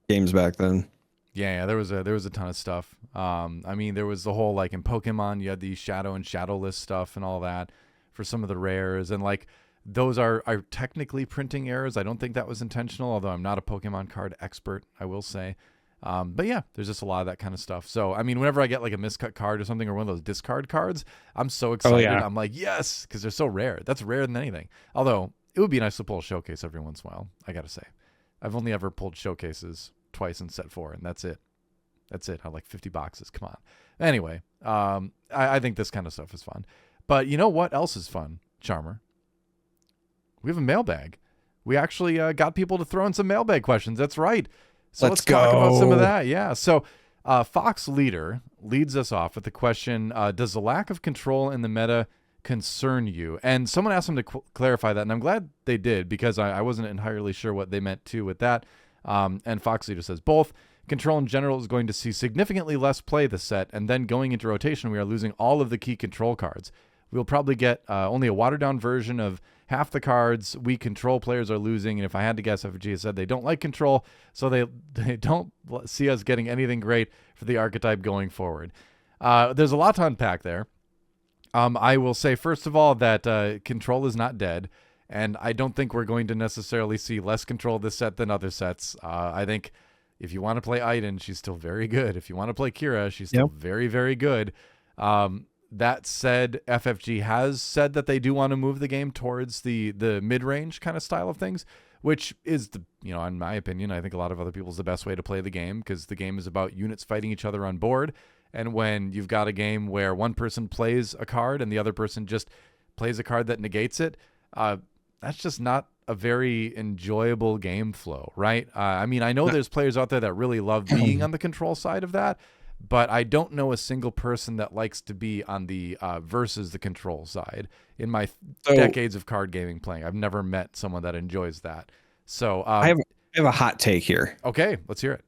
games back then. Yeah, there was a ton of stuff. I mean, there was the whole, like, in Pokemon, you had the shadow and shadowless stuff and all that for some of the rares, and like, those are technically printing errors. I don't think that was intentional, although I'm not a Pokemon card expert, I will say. But yeah, there's just a lot of that kind of stuff. So, I mean, whenever I get like a miscut card or something, or one of those discard cards, I'm so excited. Oh, yeah. I'm like, yes, because they're so rare. That's rarer than anything. Although, it would be nice to pull a showcase every once in a while, I got to say. I've only ever pulled showcases twice in set 4, and that's it. That's it. I have like 50 boxes. Come on. Anyway, I think this kind of stuff is fun. But you know what else is fun, Charmer? We have a mailbag. We actually got people to throw in some mailbag questions. That's right. So let's talk about some of that. Yeah. So Fox Leader leads us off with the question, does the lack of control in the meta concern you? And someone asked him to clarify that, and I'm glad they did because I wasn't entirely sure what they meant too with that. And Fox Leader says both. Control in general is going to see significantly less play this set, and then going into rotation, we are losing all of the key control cards. We'll probably get only a watered-down version of half the cards we control players are losing, and if I had to guess, FFG has said they don't like control, so they don't see us getting anything great for the archetype going forward. There's a lot to unpack there. I will say, first of all, that control is not dead, and I don't think we're going to necessarily see less control this set than other sets. I think if you want to play Aiden, she's still very good. If you want to play Kira, she's still very, very good. That said, FFG has said that they do want to move the game towards the mid-range kind of style of things, which is, in my opinion, I think a lot of other people's the best way to play the game, because the game is about units fighting each other on board. And when you've got a game where one person plays a card and the other person just plays a card that negates it, that's just not a very enjoyable game flow, right? I mean, I know there's players out there that really love being on the control side of that, but I don't know a single person that likes to be on the versus the control side. In my decades of card gaming playing, I've never met someone that enjoys that. So I have a hot take here. Okay, let's hear it.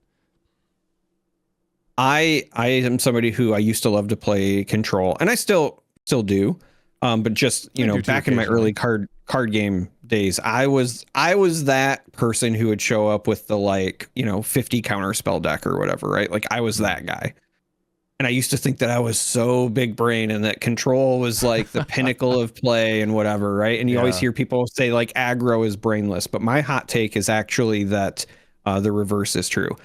I am somebody who I used to love to play control, and I still do. But just, back in my early card game days, I was that person who would show up with the 50 counter spell deck or whatever, right? Like, I was that guy. And I used to think that I was so big brain and that control was like the pinnacle of play and whatever, right? And you always Yeah. hear people say like aggro is brainless, but my hot take is actually that the reverse is true.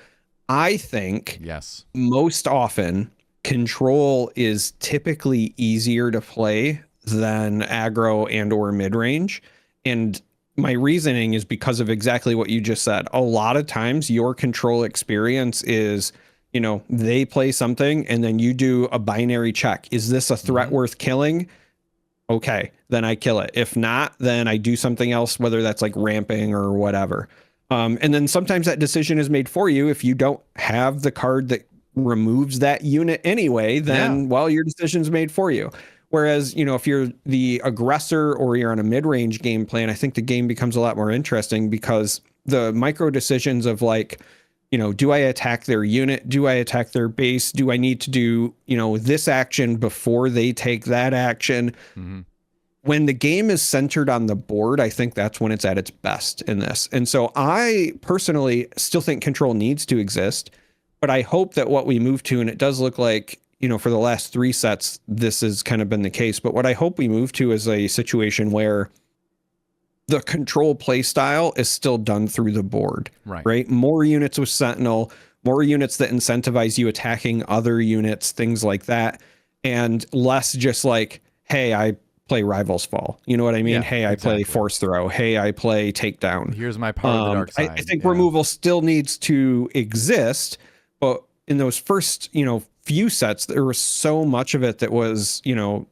I think Yes. most often control is typically easier to play than aggro and or mid range. And my reasoning is because of exactly what you just said. A lot of times your control experience is, you know, they play something and then you do a binary check. Is this a threat worth killing? Okay, then I kill it. If not, then I do something else, whether that's like ramping or whatever. And then sometimes that decision is made for you. If you don't have the card that removes that unit anyway, Yeah. then, well, your decision's made for you. Whereas, you know, if you're the aggressor or you're on a mid-range game plan, I think the game becomes a lot more interesting because the micro decisions of like, you know, do I attack their unit? Do I attack their base? Do I need to do, you know, this action before they take that action? Mm-hmm. When the game is centered on the board, I think that's when it's at its best in this. And so I personally still think control needs to exist, but I hope that what we move to, and it does look like, you know, for the last 3 sets, this has kind of been the case, but what I hope we move to is a situation where the control play style is still done through the board, Right. right? More units with Sentinel, more units that incentivize you attacking other units, things like that, and less just like, hey, I play Rivals Fall. You know what I mean? Yeah, Hey, I play exactly. Force Throw. Hey, I play Takedown. Here's my power of the dark I side. think Yeah. removal still needs to exist, but in those first, you know, few sets, there was so much of it that was, you know,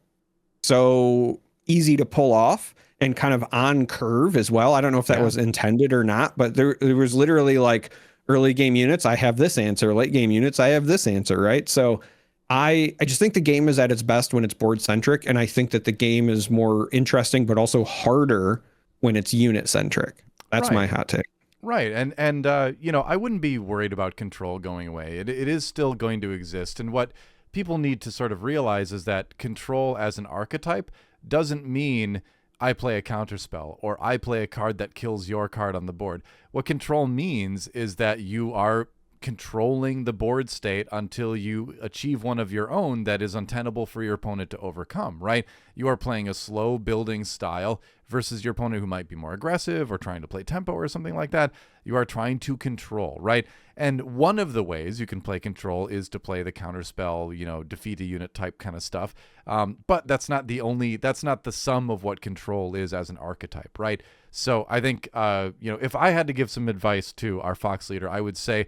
so easy to pull off and kind of on curve as well. I don't know if that was intended or not, but there was literally like early game units, I have this answer, late game units, I have this answer, right? So I just think the game is at its best when it's board centric, and I think that the game is more interesting but also harder when it's unit centric. That's my Right. hot take. Right. And you know, I wouldn't be worried about control going away. It is still going to exist. And what people need to sort of realize is that control as an archetype doesn't mean I play a counterspell or I play a card that kills your card on the board. What control means is that you are controlling the board state until you achieve one of your own that is untenable for your opponent to overcome, right? You are playing a slow building style versus your opponent who might be more aggressive or trying to play tempo or something like that. You are trying to control, right? And one of the ways you can play control is to play the counterspell, you know, defeat a unit type kind of stuff. But that's not the sum of what control is as an archetype, right? So I think, you know, if I had to give some advice to our Fox leader, I would say,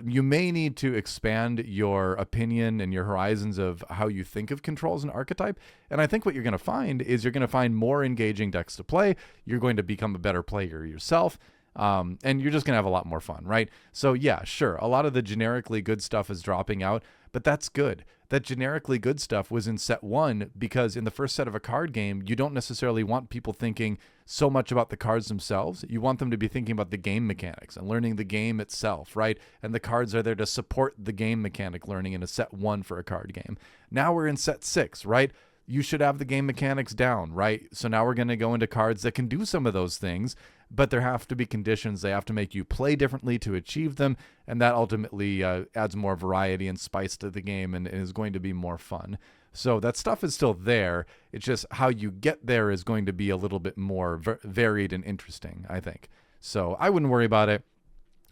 you may need to expand your opinion and your horizons of how you think of control as an archetype. And I think what you're going to find is you're going to find more engaging decks to play. You're going to become a better player yourself. And you're just going to have a lot more fun, right? So yeah, sure. A lot of the generically good stuff is dropping out, but that's good. That generically good stuff was in set 1 because in the first set of a card game, you don't necessarily want people thinking so much about the cards themselves. You want them to be thinking about the game mechanics and learning the game itself, right? And the cards are there to support the game mechanic learning in a set 1 for a card game. Now we're in set 6, right? You should have the game mechanics down, right? So now we're going to go into cards that can do some of those things, but there have to be conditions. They have to make you play differently to achieve them, and that ultimately adds more variety and spice to the game and is going to be more fun. So that stuff is still there. It's just how you get there is going to be a little bit more varied and interesting, I think. So I wouldn't worry about it.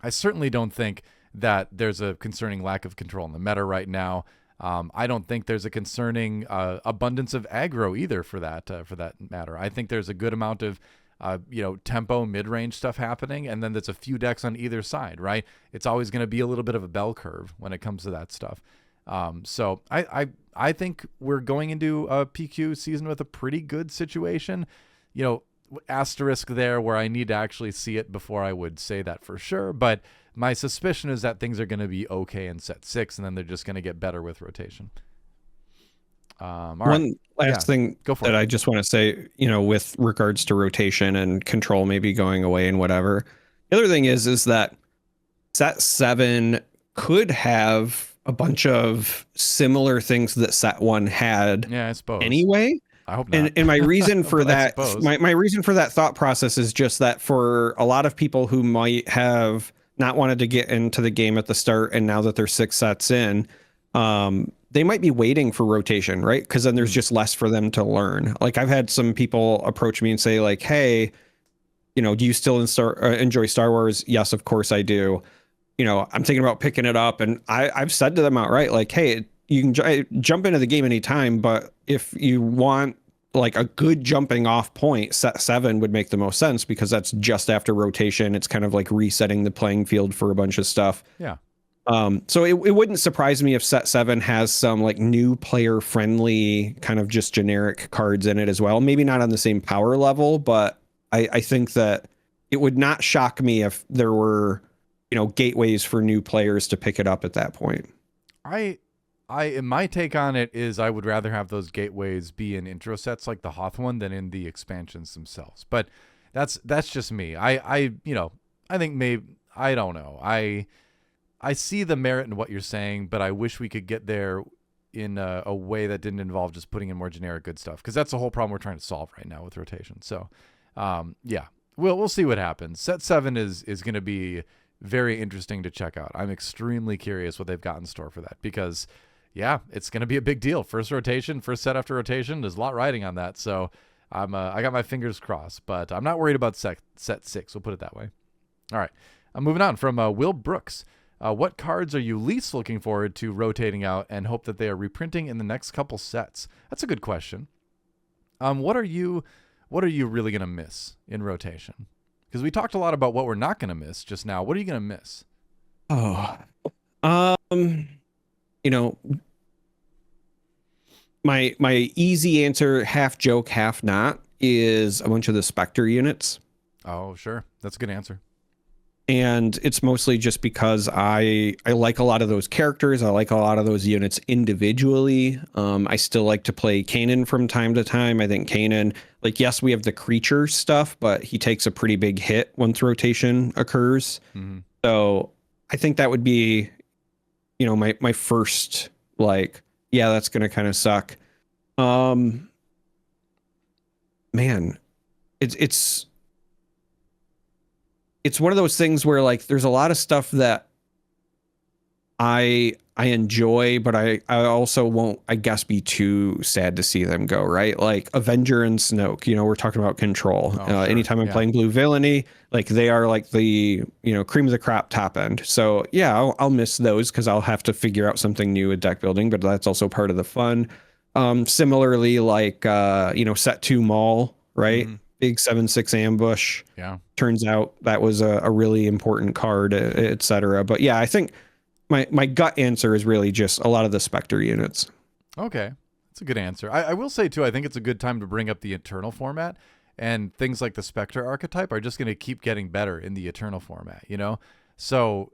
I certainly don't think that there's a concerning lack of control in the meta right now. I don't think there's a concerning abundance of aggro either for that matter. I think there's a good amount of you know, tempo mid-range stuff happening, and then there's a few decks on either side, right? It's always going to be a little bit of a bell curve when it comes to that stuff. So I think we're going into a PQ season with a pretty good situation. You know, asterisk there where I need to actually see it before I would say that for sure, but my suspicion is that things are going to be okay in set 6, and then they're just going to get better with rotation. All right. One last thing that I just want to say, you know, with regards to rotation and control maybe going away and whatever. The other thing is that set 7 could have a bunch of similar things that set 1 had. Yeah, I suppose. Anyway. I hope not. And my reason for that, my reason for that thought process is just that for a lot of people who might have not wanted to get into the game at the start, and now that they're 6 sets in, they might be waiting for rotation, right? Because then there's just less for them to learn. Like I've had some people approach me and say like, hey, do you still enjoy Star Wars? Yes, of course I do. I'm thinking about picking it up, and I've said to them outright, like, hey, you can jump into the game anytime, but if you want like a good jumping off point, set 7 would make the most sense because that's just after rotation. It's kind of like resetting the playing field for a bunch of stuff. Yeah. So it wouldn't surprise me if set 7 has some like new player friendly kind of just generic cards in it as well. Maybe not on the same power level, but I think that it would not shock me if there were, gateways for new players to pick it up at that point. My take on it is I would rather have those gateways be in intro sets like the Hoth one than in the expansions themselves. But that's just me. I think maybe, I don't know. I see the merit in what you're saying, but I wish we could get there in a way that didn't involve just putting in more generic good stuff, because that's the whole problem we're trying to solve right now with rotation. So, yeah, we'll see what happens. Set 7 is going to be very interesting to check out. I'm extremely curious what they've got in store for that, because, yeah, it's going to be a big deal. First rotation, first set after rotation. There's a lot riding on that. So I got my fingers crossed, but I'm not worried about set 6. We'll put it that way. All right. I'm moving on from Will Brooks. What cards are you least looking forward to rotating out and hope that they are reprinting in the next couple sets? That's a good question. What are you really going to miss in rotation? Because we talked a lot about what we're not going to miss just now. What are you going to miss? Oh, my easy answer, half joke, half not, is a bunch of the Spectre units. Oh, sure. That's a good answer. And it's mostly just because I like a lot of those characters. I like a lot of those units individually. I still like to play Kanan from time to time. I think Kanan, like, yes, we have the creature stuff, but he takes a pretty big hit once rotation occurs. Mm-hmm. So I think that would be, my first, like, yeah, that's going to kind of suck. Man, it's one of those things where like there's a lot of stuff that I enjoy, but I also won't, I guess, be too sad to see them go, right? Like Avenger and Snoke, we're talking about control. Sure. Anytime I'm playing Blue Villainy, like they are like the, cream of the crop top end. So yeah, I'll miss those because I'll have to figure out something new with deck building, but that's also part of the fun. Similarly, like, set 2 Maul, right? Mm-hmm. Big 7/6 ambush. Yeah. Turns out that was a really important card, etc. But yeah, I think my gut answer is really just a lot of the Spectre units. Okay. That's a good answer. I will say too, I think it's a good time to bring up the Eternal format, and things like the Spectre archetype are just going to keep getting better in the Eternal format, So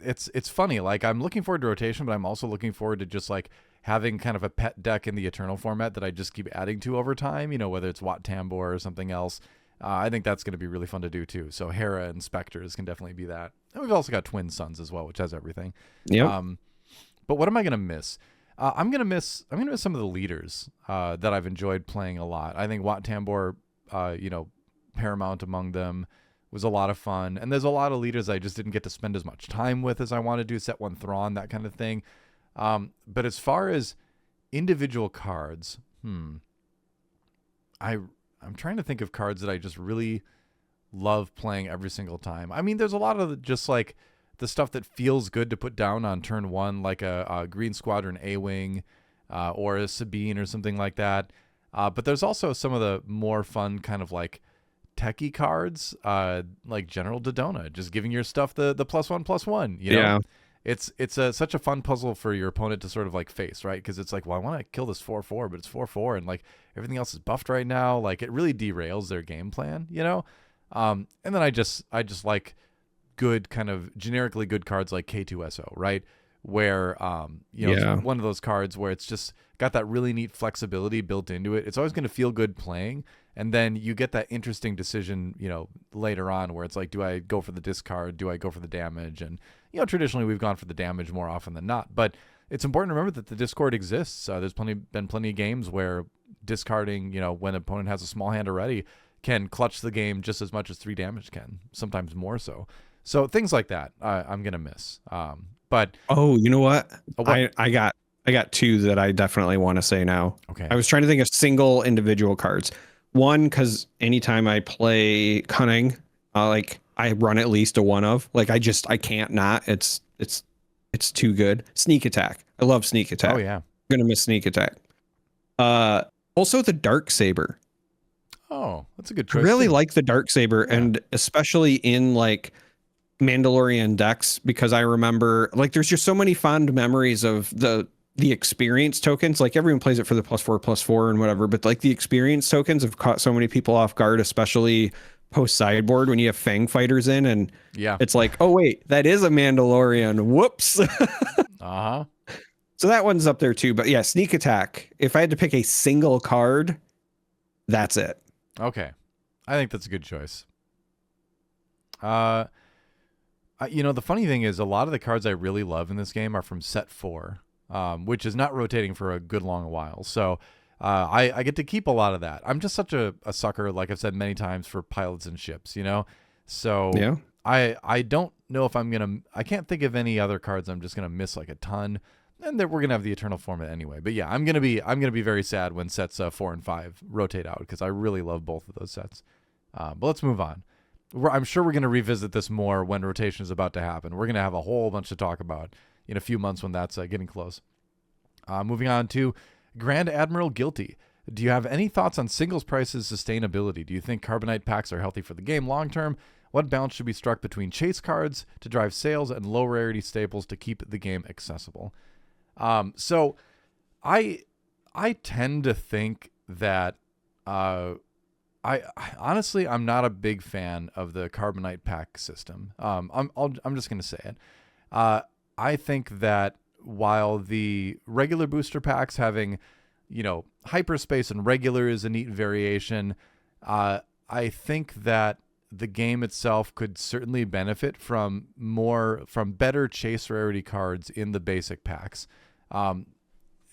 it's funny. Like, I'm looking forward to rotation, but I'm also looking forward to just like having kind of a pet deck in the Eternal format that I just keep adding to over time, whether it's Wat Tambor or something else. I think that's going to be really fun to do too. So Hera and Spectres can definitely be that. And we've also got Twin Suns as well, which has everything. Yeah. But what am I going to miss? I'm going to miss some of the leaders that I've enjoyed playing a lot. I think Wat Tambor, paramount among them, was a lot of fun. And there's a lot of leaders I just didn't get to spend as much time with as I wanted to. Set 1 Thrawn, that kind of thing. But as far as individual cards, I'm trying to think of cards that I just really love playing every single time. I mean, there's a lot of just like the stuff that feels good to put down on turn 1, like a Green Squadron A-Wing or a Sabine or something like that. But there's also some of the more fun kind of like techie cards, like General Dodonna, just giving your stuff the +1/+1. Yeah. It's such a fun puzzle for your opponent to sort of like face, right? Because it's like, well, I want to kill this 4/4, but it's 4/4, and like everything else is buffed right now. Like, it really derails their game plan, And then I just like good kind of generically good cards like K2SO, right? Where it's one of those cards where it's just got that really neat flexibility built into it. It's always going to feel good playing, and then you get that interesting decision, later on where it's like, do I go for the discard? Do I go for the damage? And traditionally we've gone for the damage more often than not, but it's important to remember that the discord exists. There's been plenty of games where discarding, when an opponent has a small hand already, can clutch the game just as much as 3 damage can, sometimes more so. So things like that, I'm gonna miss. But you know what? I got I got two that I definitely want to say now. Okay. I was trying to think of single individual cards. One, because anytime I play Cunning, like I run at least a one of. Like I can't not. It's too good. Sneak Attack. I love Sneak Attack. Oh yeah. I'm gonna miss Sneak Attack. Also the Dark Saber. Oh, that's a good I choice. really too. like the Dark Saber, Yeah. and especially in like Mandalorian decks, because I remember like there's just so many fond memories of the experience tokens. Like everyone plays it for the +4/+4 and whatever, but like the experience tokens have caught so many people off guard, especially post sideboard when you have Fang fighters in, and Yeah. it's like, oh wait, that is a Mandalorian. Whoops. Uh-huh. So that one's up there too. But yeah, Sneak Attack. If I had to pick a single card, that's it. Okay. I think that's a good choice. The funny thing is a lot of the cards I really love in this game are from set 4, which is not rotating for a good long while. So I get to keep a lot of that. I'm just such a sucker, like I've said many times, for pilots and ships, So Yeah. I don't know if I can't think of any other cards I'm just going to miss like a ton. And that we're going to have the Eternal format anyway. But yeah, I'm going to be very sad when sets 4 and 5 rotate out, because I really love both of those sets. But let's move on. I'm sure we're going to revisit this more when rotation is about to happen. We're going to have a whole bunch to talk about in a few months when that's getting close. Moving on to Grand Admiral Guilty. Do you have any thoughts on singles prices sustainability? Do you think Carbonite packs are healthy for the game long term? What balance should be struck between chase cards to drive sales and low rarity staples to keep the game accessible? So I tend to think that I honestly, I'm not a big fan of the Carbonite pack system. I'm just going to say it. I think that while the regular booster packs having, hyperspace and regular is a neat variation, I think that the game itself could certainly benefit from better chase rarity cards in the basic packs. And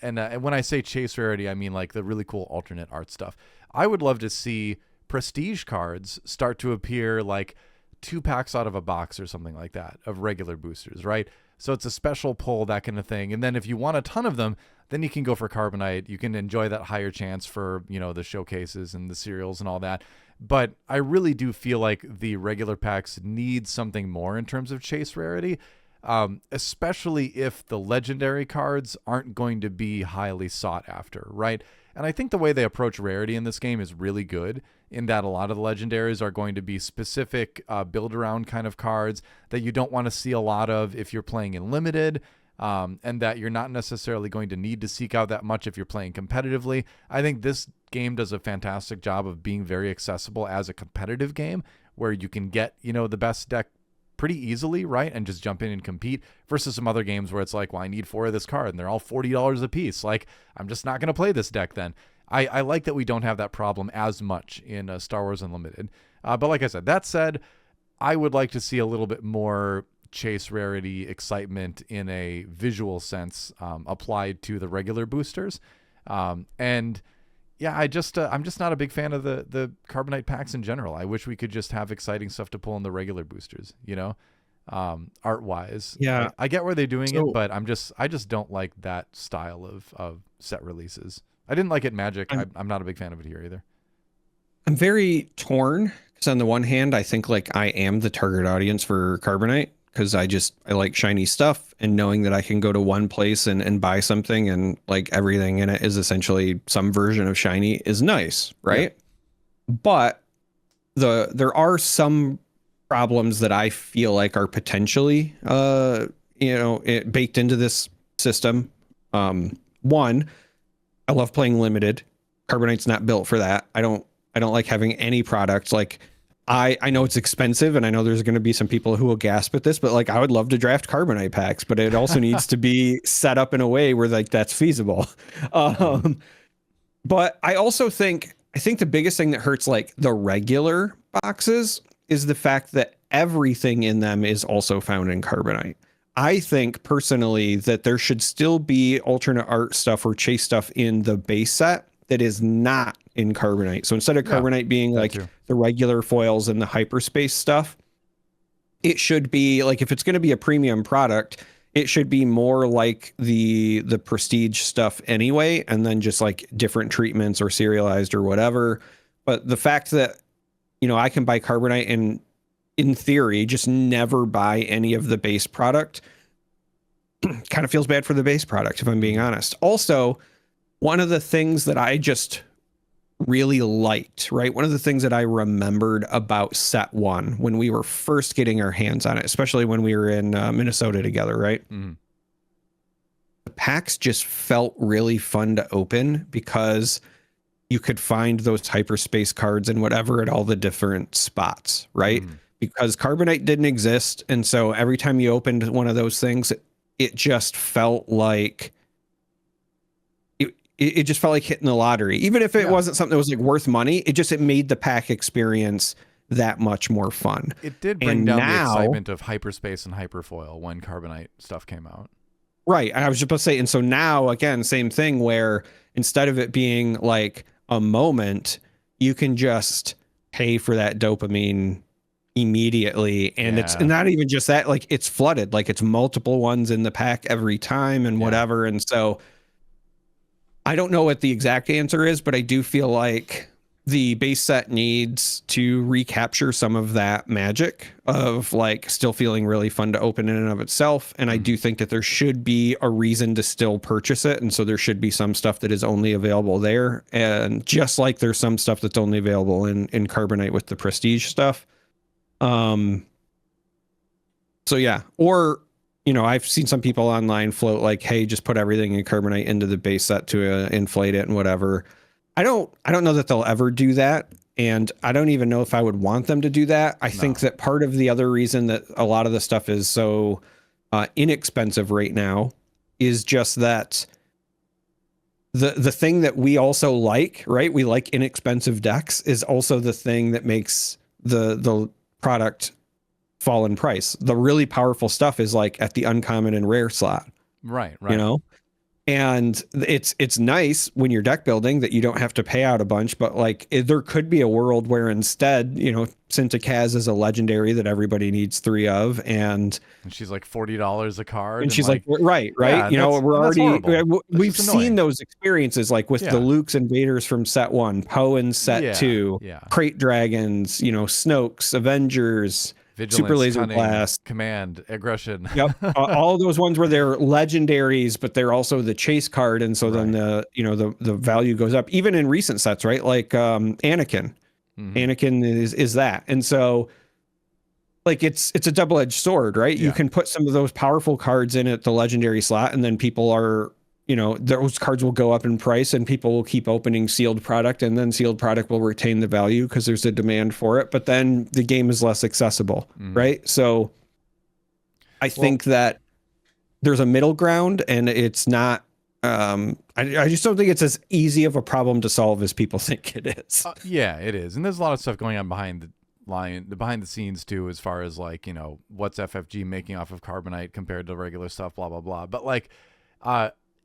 when I say chase rarity, I mean like the really cool alternate art stuff. I would love to see prestige cards start to appear like 2 packs out of a box or something like that of regular boosters, right? So it's a special pull, that kind of thing. And then if you want a ton of them, then you can go for Carbonite. You can enjoy that higher chance for, the showcases and the serials and all that. But I really do feel like the regular packs need something more in terms of chase rarity, especially if the legendary cards aren't going to be highly sought after, right? And I think the way they approach rarity in this game is really good, in that a lot of the legendaries are going to be specific build-around kind of cards that you don't want to see a lot of if you're playing in limited, and that you're not necessarily going to need to seek out that much if you're playing competitively. I think this game does a fantastic job of being very accessible as a competitive game, where you can get, the best deck pretty easily, right? And just jump in and compete, versus some other games where it's like, well, I need 4 of this card and they're all $40 a piece. Like, I'm just not going to play this deck then. I like that we don't have that problem as much in Star Wars Unlimited. But like I said, that said, I would like to see a little bit more chase rarity excitement in a visual sense applied to the regular boosters. And yeah, I'm just not a big fan of the Carbonite packs in general. I wish we could just have exciting stuff to pull in the regular boosters, art wise. Yeah. I get where they're doing So- it, but I just don't like that style of set releases. I didn't like it in Magic. I'm not a big fan of it here either. I'm very torn, because on the one hand, I think like I am the target audience for Carbonite, because I like shiny stuff, and knowing that I can go to one place and buy something and like everything in it is essentially some version of shiny is nice, right? Yeah. But there are some problems that I feel like are potentially baked into this system. One, I love playing limited. Carbonite's not built for that. I don't like having any product. Like I know it's expensive, and I know there's going to be some people who will gasp at this, but like I would love to draft Carbonite packs, but it also needs to be set up in a way where like that's feasible. But I also think the biggest thing that hurts like the regular boxes is the fact that everything in them is also found in Carbonite. I think personally that there should still be alternate art stuff or chase stuff in the base set that is not in Carbonite. So instead of Carbonite being like the regular foils and the hyperspace stuff, it should be like, if it's going to be a premium product, it should be more like the prestige stuff anyway, and then just like different treatments or serialized or whatever. But the fact that, you know, I can buy Carbonite and in theory just never buy any of the base product kind of feels bad for the base product, if I'm being honest. Also, one of the things that I just really liked, right? One of the things that I remembered about set one when we were first getting our hands on it, especially when we were in Minnesota together, right? Mm-hmm. The packs just felt really fun to open because you could find those hyperspace cards and whatever at all the different spots, right? Because Carbonite didn't exist. And so every time you opened one of those things, it just felt like it just felt like hitting the lottery. Even if it wasn't something that was like worth money, it made the pack experience that much more fun. It did bring down the excitement of hyperspace and hyperfoil when Carbonite stuff came out. Right. I was just about to say, and so now again, same thing where instead of it being like a moment, you can just pay for that dopamine immediately. And it's not even just that, like it's flooded, like it's multiple ones in the pack every time and whatever. And so I don't know what the exact answer is, but I do feel like the base set needs to recapture some of that magic of like still feeling really fun to open in and of itself. And I do think that there should be a reason to still purchase it. And so there should be some stuff that is only available there. And just like there's some stuff that's only available in Carbonite with the prestige stuff. So yeah, or, you know, I've seen some people online float like, hey, just put everything in Carbonite into the base set to inflate it and whatever. I don't know that they'll ever do that. And I don't even know if I would want them to do that. I think that part of the other reason that a lot of the stuff is so inexpensive right now is just that the thing that we also like, right? We like inexpensive decks is also the thing that makes the product fall in price. The really powerful stuff is like at the uncommon and rare slot. Right. You know? And it's nice when you're deck building that you don't have to pay out a bunch, but like there could be a world where instead, you know, Sintakaz is a legendary that everybody needs 3 of, and she's like $40 a card, and she's like right, yeah, you know, we've seen those experiences like with the Luke's Invaders from set 1, Poe in set 2, Crate Dragons, you know, Snokes, Avengers, Vigilance, Super Laser Cunning, Blast, Command, Aggression. Yep, all those ones where they're legendaries, but they're also the chase card, and so then the value goes up. Even in recent sets, right? Like Anakin, Anakin is that, and so like it's a double-edged sword, right? You can put some of those powerful cards in at the legendary slot, and then people are, you know, those cards will go up in price, and people will keep opening sealed product, and then sealed product will retain the value because there's a demand for it. But then the game is less accessible, right? So I think that there's a middle ground, and it's not. I just don't think it's as easy of a problem to solve as people think it is. Yeah, it is, and there's a lot of stuff going on behind the scenes too, as far as like, you know, what's FFG making off of Carbonite compared to regular stuff, blah blah blah. But like,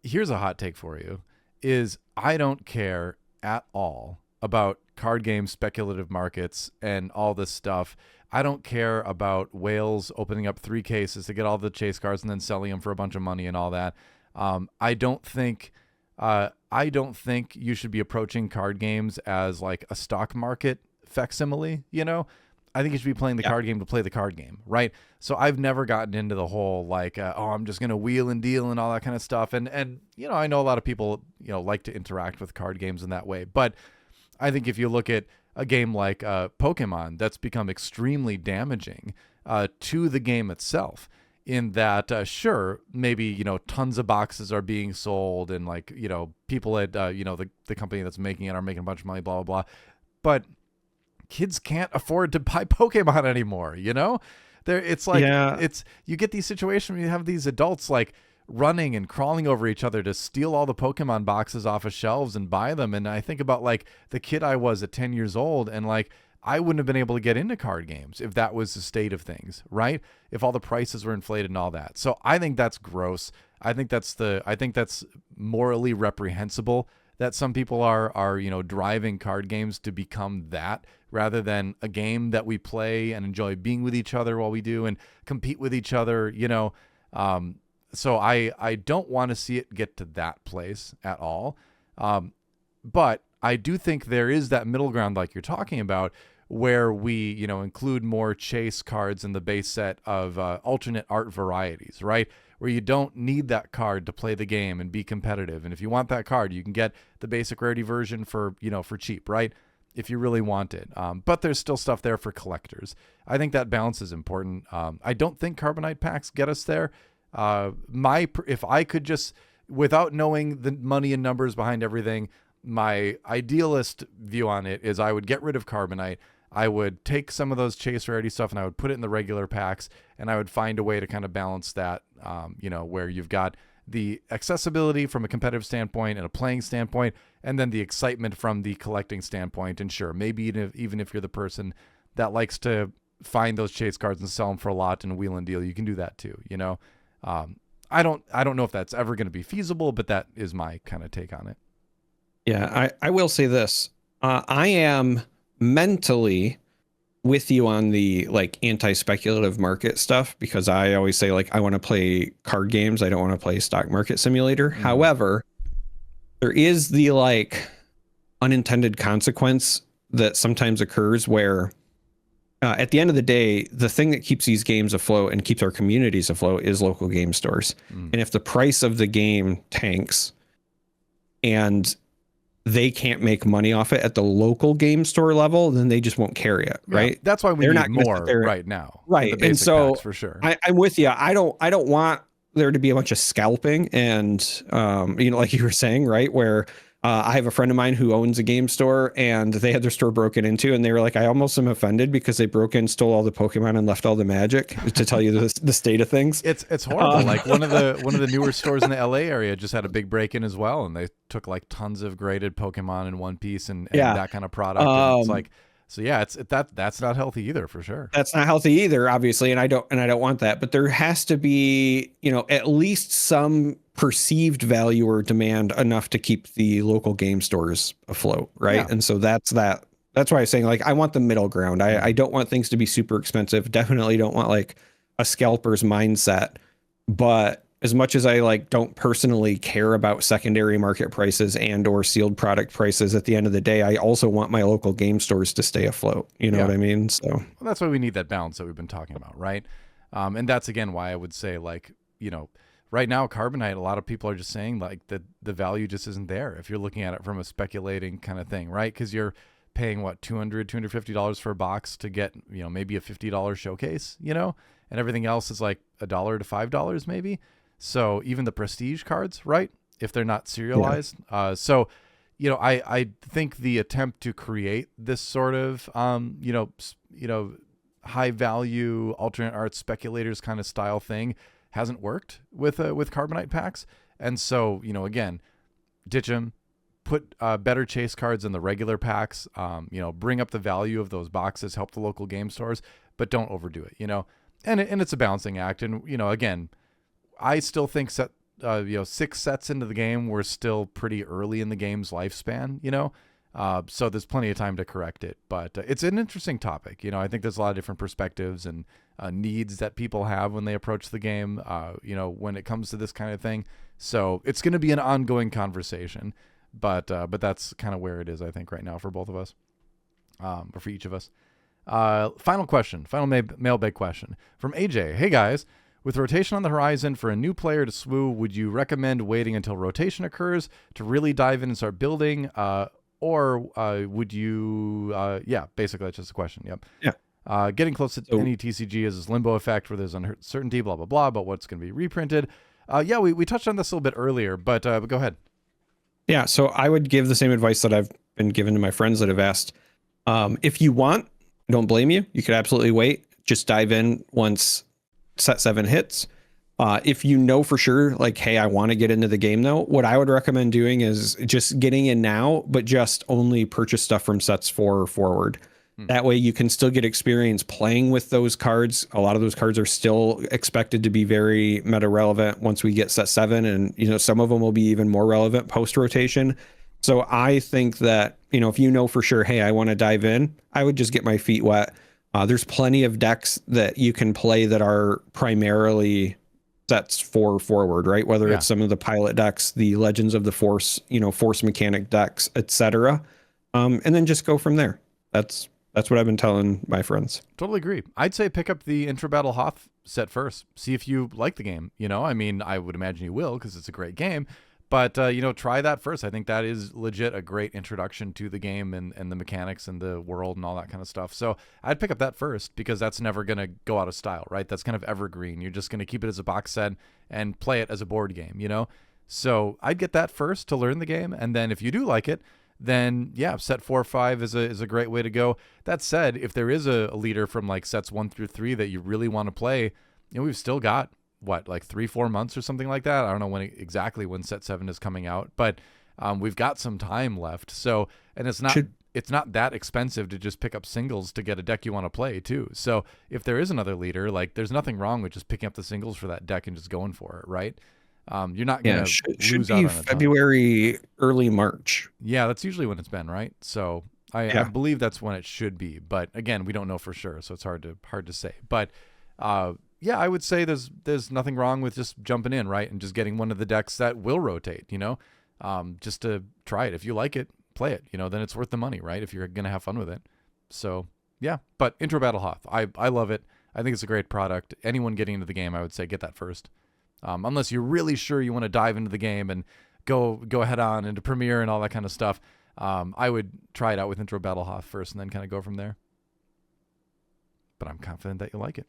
here's a hot take for you: is I don't care at all about card game speculative markets and all this stuff. I don't care about whales opening up 3 cases to get all the chase cards and then selling them for a bunch of money and all that. I don't think you should be approaching card games as like a stock market facsimile, you know? I think you should be playing the card game to play the card game, right? So I've never gotten into the whole like, I'm just going to wheel and deal and all that kind of stuff. And, you know, I know a lot of people, you know, like to interact with card games in that way. But I think if you look at a game like Pokemon, that's become extremely damaging to the game itself, in that, sure, maybe, you know, tons of boxes are being sold and like, you know, people at, you know, the company that's making it are making a bunch of money, blah, blah, blah. But kids can't afford to buy Pokemon anymore, you know? It's like, you get these situations where you have these adults like running and crawling over each other to steal all the Pokemon boxes off of shelves and buy them. And I think about like the kid I was at 10 years old, and like, I wouldn't have been able to get into card games if that was the state of things, right? If all the prices were inflated and all that. So I think that's gross. I think that's morally reprehensible that some people are, you know, driving card games to become that, rather than a game that we play and enjoy being with each other while we do and compete with each other, you know. So I don't want to see it get to that place at all. But I do think there is that middle ground like you're talking about, where we, include more chase cards in the base set of alternate art varieties, right? Where you don't need that card to play the game and be competitive. And if you want that card, you can get the basic rarity version for cheap, right? If you really want it. But there's still stuff there for collectors. I think that balance is important. I don't think Carbonite packs get us there. If I could just, without knowing the money and numbers behind everything, my idealist view on it is I would get rid of Carbonite. I would take some of those chase rarity stuff and I would put it in the regular packs, and I would find a way to kind of balance that, where you've got the accessibility from a competitive standpoint and a playing standpoint, and then the excitement from the collecting standpoint. And sure, maybe even if you're the person that likes to find those chase cards and sell them for a lot in a wheel and deal, you can do that too. I don't know if that's ever going to be feasible, but that is my kind of take on it. Yeah, I will say this. I am mentally with you on the like anti-speculative market stuff, because I always say like I want to play card games. I don't want to play stock market simulator. Mm-hmm. However, there is the like unintended consequence that sometimes occurs where at the end of the day, the thing that keeps these games afloat and keeps our communities afloat is local game stores. And if the price of the game tanks and they can't make money off it at the local game store level, then they just won't carry it, right? Yeah, that's why we need more right now. Right. And so for sure. I'm with you. I don't want there to be a bunch of scalping and, like you were saying, right, where I have a friend of mine who owns a game store, and they had their store broken into, and they were like, I almost am offended because they broke in, stole all the Pokemon and left all the magic, to tell you the state of things. It's horrible. Like one of the newer stores in the LA area just had a big break in as well. And they took like tons of graded Pokemon in one piece and that kind of product. And it's like, so yeah, that's not healthy either, for sure. That's not healthy either, obviously. And I don't want that, but there has to be, at least some perceived value or demand enough to keep the local game stores afloat. Right. Yeah. And so that's why I'm saying, like, I want the middle ground. I don't want things to be super expensive. Definitely don't want like a scalper's mindset, but as much as I like don't personally care about secondary market prices and or sealed product prices, at the end of the day, I also want my local game stores to stay afloat. You know what I mean? So that's why we need that balance that we've been talking about, right? And that's again why I would say, like, right now Carbonite, a lot of people are just saying like the value just isn't there if you're looking at it from a speculating kind of thing, right? Because you're paying what, $250 for a box to get maybe a $50 showcase, and everything else is like $1 to $5 maybe. So even the prestige cards, right, if they're not serialized. Yeah. I think the attempt to create this sort of, high value alternate art speculators kind of style thing hasn't worked with Carbonite packs. And so, again, ditch them, put better chase cards in the regular packs, bring up the value of those boxes, help the local game stores, but don't overdo it, and it's a balancing act. And, again, I still think 6 sets into the game, we're still pretty early in the game's lifespan, so there's plenty of time to correct it. But it's an interesting topic. I think there's a lot of different perspectives and needs that people have when they approach the game, when it comes to this kind of thing. So it's going to be an ongoing conversation, but that's kind of where it is, I think, right now for both of us, or for each of us. Final mailbag question from AJ. Hey guys, with rotation on the horizon for a new player to swoo, would you recommend waiting until rotation occurs to really dive in and start building? Or would you, basically that's just a question. Yep. Yeah. Getting close to any TCG is this limbo effect where there's uncertainty, blah, blah, blah, about what's going to be reprinted. We touched on this a little bit earlier, but go ahead. Yeah. So I would give the same advice that I've been given to my friends that have asked. If you want, I don't blame you. You could absolutely wait. Just dive in once set 7 hits. If you know for sure, like, hey, I want to get into the game though, what I would recommend doing is just getting in now, but just only purchase stuff from sets 4 or forward. That way you can still get experience playing with those cards. A lot of those cards are still expected to be very meta relevant once we get set 7. And, some of them will be even more relevant post rotation. So I think that, if you know for sure, hey, I want to dive in, I would just get my feet wet. There's plenty of decks that you can play that are primarily sets forward, right? Whether Yeah. it's some of the pilot decks, the Legends of the Force, Force mechanic decks, etc. And then just go from there. That's what I've been telling my friends. Totally agree. I'd say pick up the Intra Battle Hoth set first. See if you like the game. I mean, I would imagine you will because it's a great game. But, try that first. I think that is legit a great introduction to the game and the mechanics and the world and all that kind of stuff. So I'd pick up that first because that's never going to go out of style, right? That's kind of evergreen. You're just going to keep it as a box set and play it as a board game, So I'd get that first to learn the game. And then if you do like it, then yeah, set 4 or 5 is a great way to go. That said, if there is a leader from like sets 1 through 3 that you really want to play, we've still got like 3-4 months or something like that. I don't know exactly when set 7 is coming out, but we've got some time left. So, and it's not that expensive to just pick up singles to get a deck you want to play too. So if there is another leader, like there's nothing wrong with just picking up the singles for that deck and just going for it, right? You're not gonna should lose out be on a ton. February, early March. Yeah, that's usually when it's been, right? So I believe that's when it should be, but again, we don't know for sure, so it's hard to say. But yeah, I would say there's nothing wrong with just jumping in, right, and just getting one of the decks that will rotate, just to try it. If you like it, play it, then it's worth the money, right? If you're gonna have fun with it. So yeah, but Intro Battle Hoth, I love it. I think it's a great product. Anyone getting into the game, I would say get that first. Unless you're really sure you want to dive into the game and go head on into Premiere and all that kind of stuff, I would try it out with Intro Battle Hoth first and then kind of go from there. But I'm confident that you'll like it.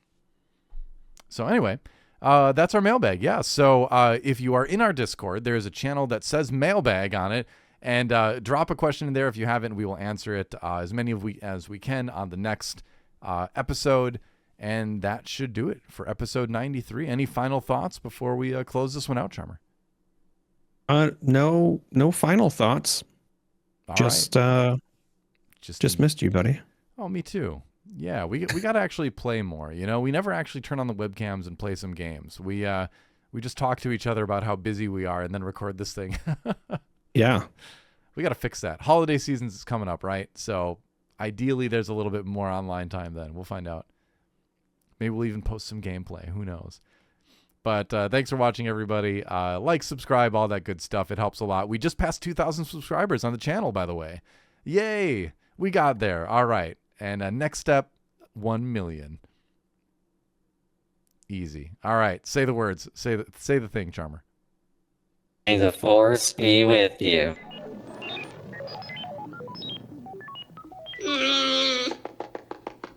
So anyway, that's our mailbag. Yeah. So if you are in our Discord, there is a channel that says mailbag on it, and drop a question in there if you haven't. We will answer it as many as we can on the next episode. And that should do it for episode 93. Any final thoughts before we close this one out, Charmer? No final thoughts. All just right. Just missed you, buddy. Oh, me too. Yeah, we got to actually play more. We never actually turn on the webcams and play some games. We just talk to each other about how busy we are and then record this thing. Yeah. We got to fix that. Holiday seasons is coming up, right? So ideally there's a little bit more online time then. We'll find out. Maybe we'll even post some gameplay. Who knows? But thanks for watching, everybody. Like, subscribe, all that good stuff. It helps a lot. We just passed 2,000 subscribers on the channel, by the way. Yay! We got there. All right. And next step, 1 million. Easy. All right. Say the words. Say the thing, Charmer. May the Force be with you.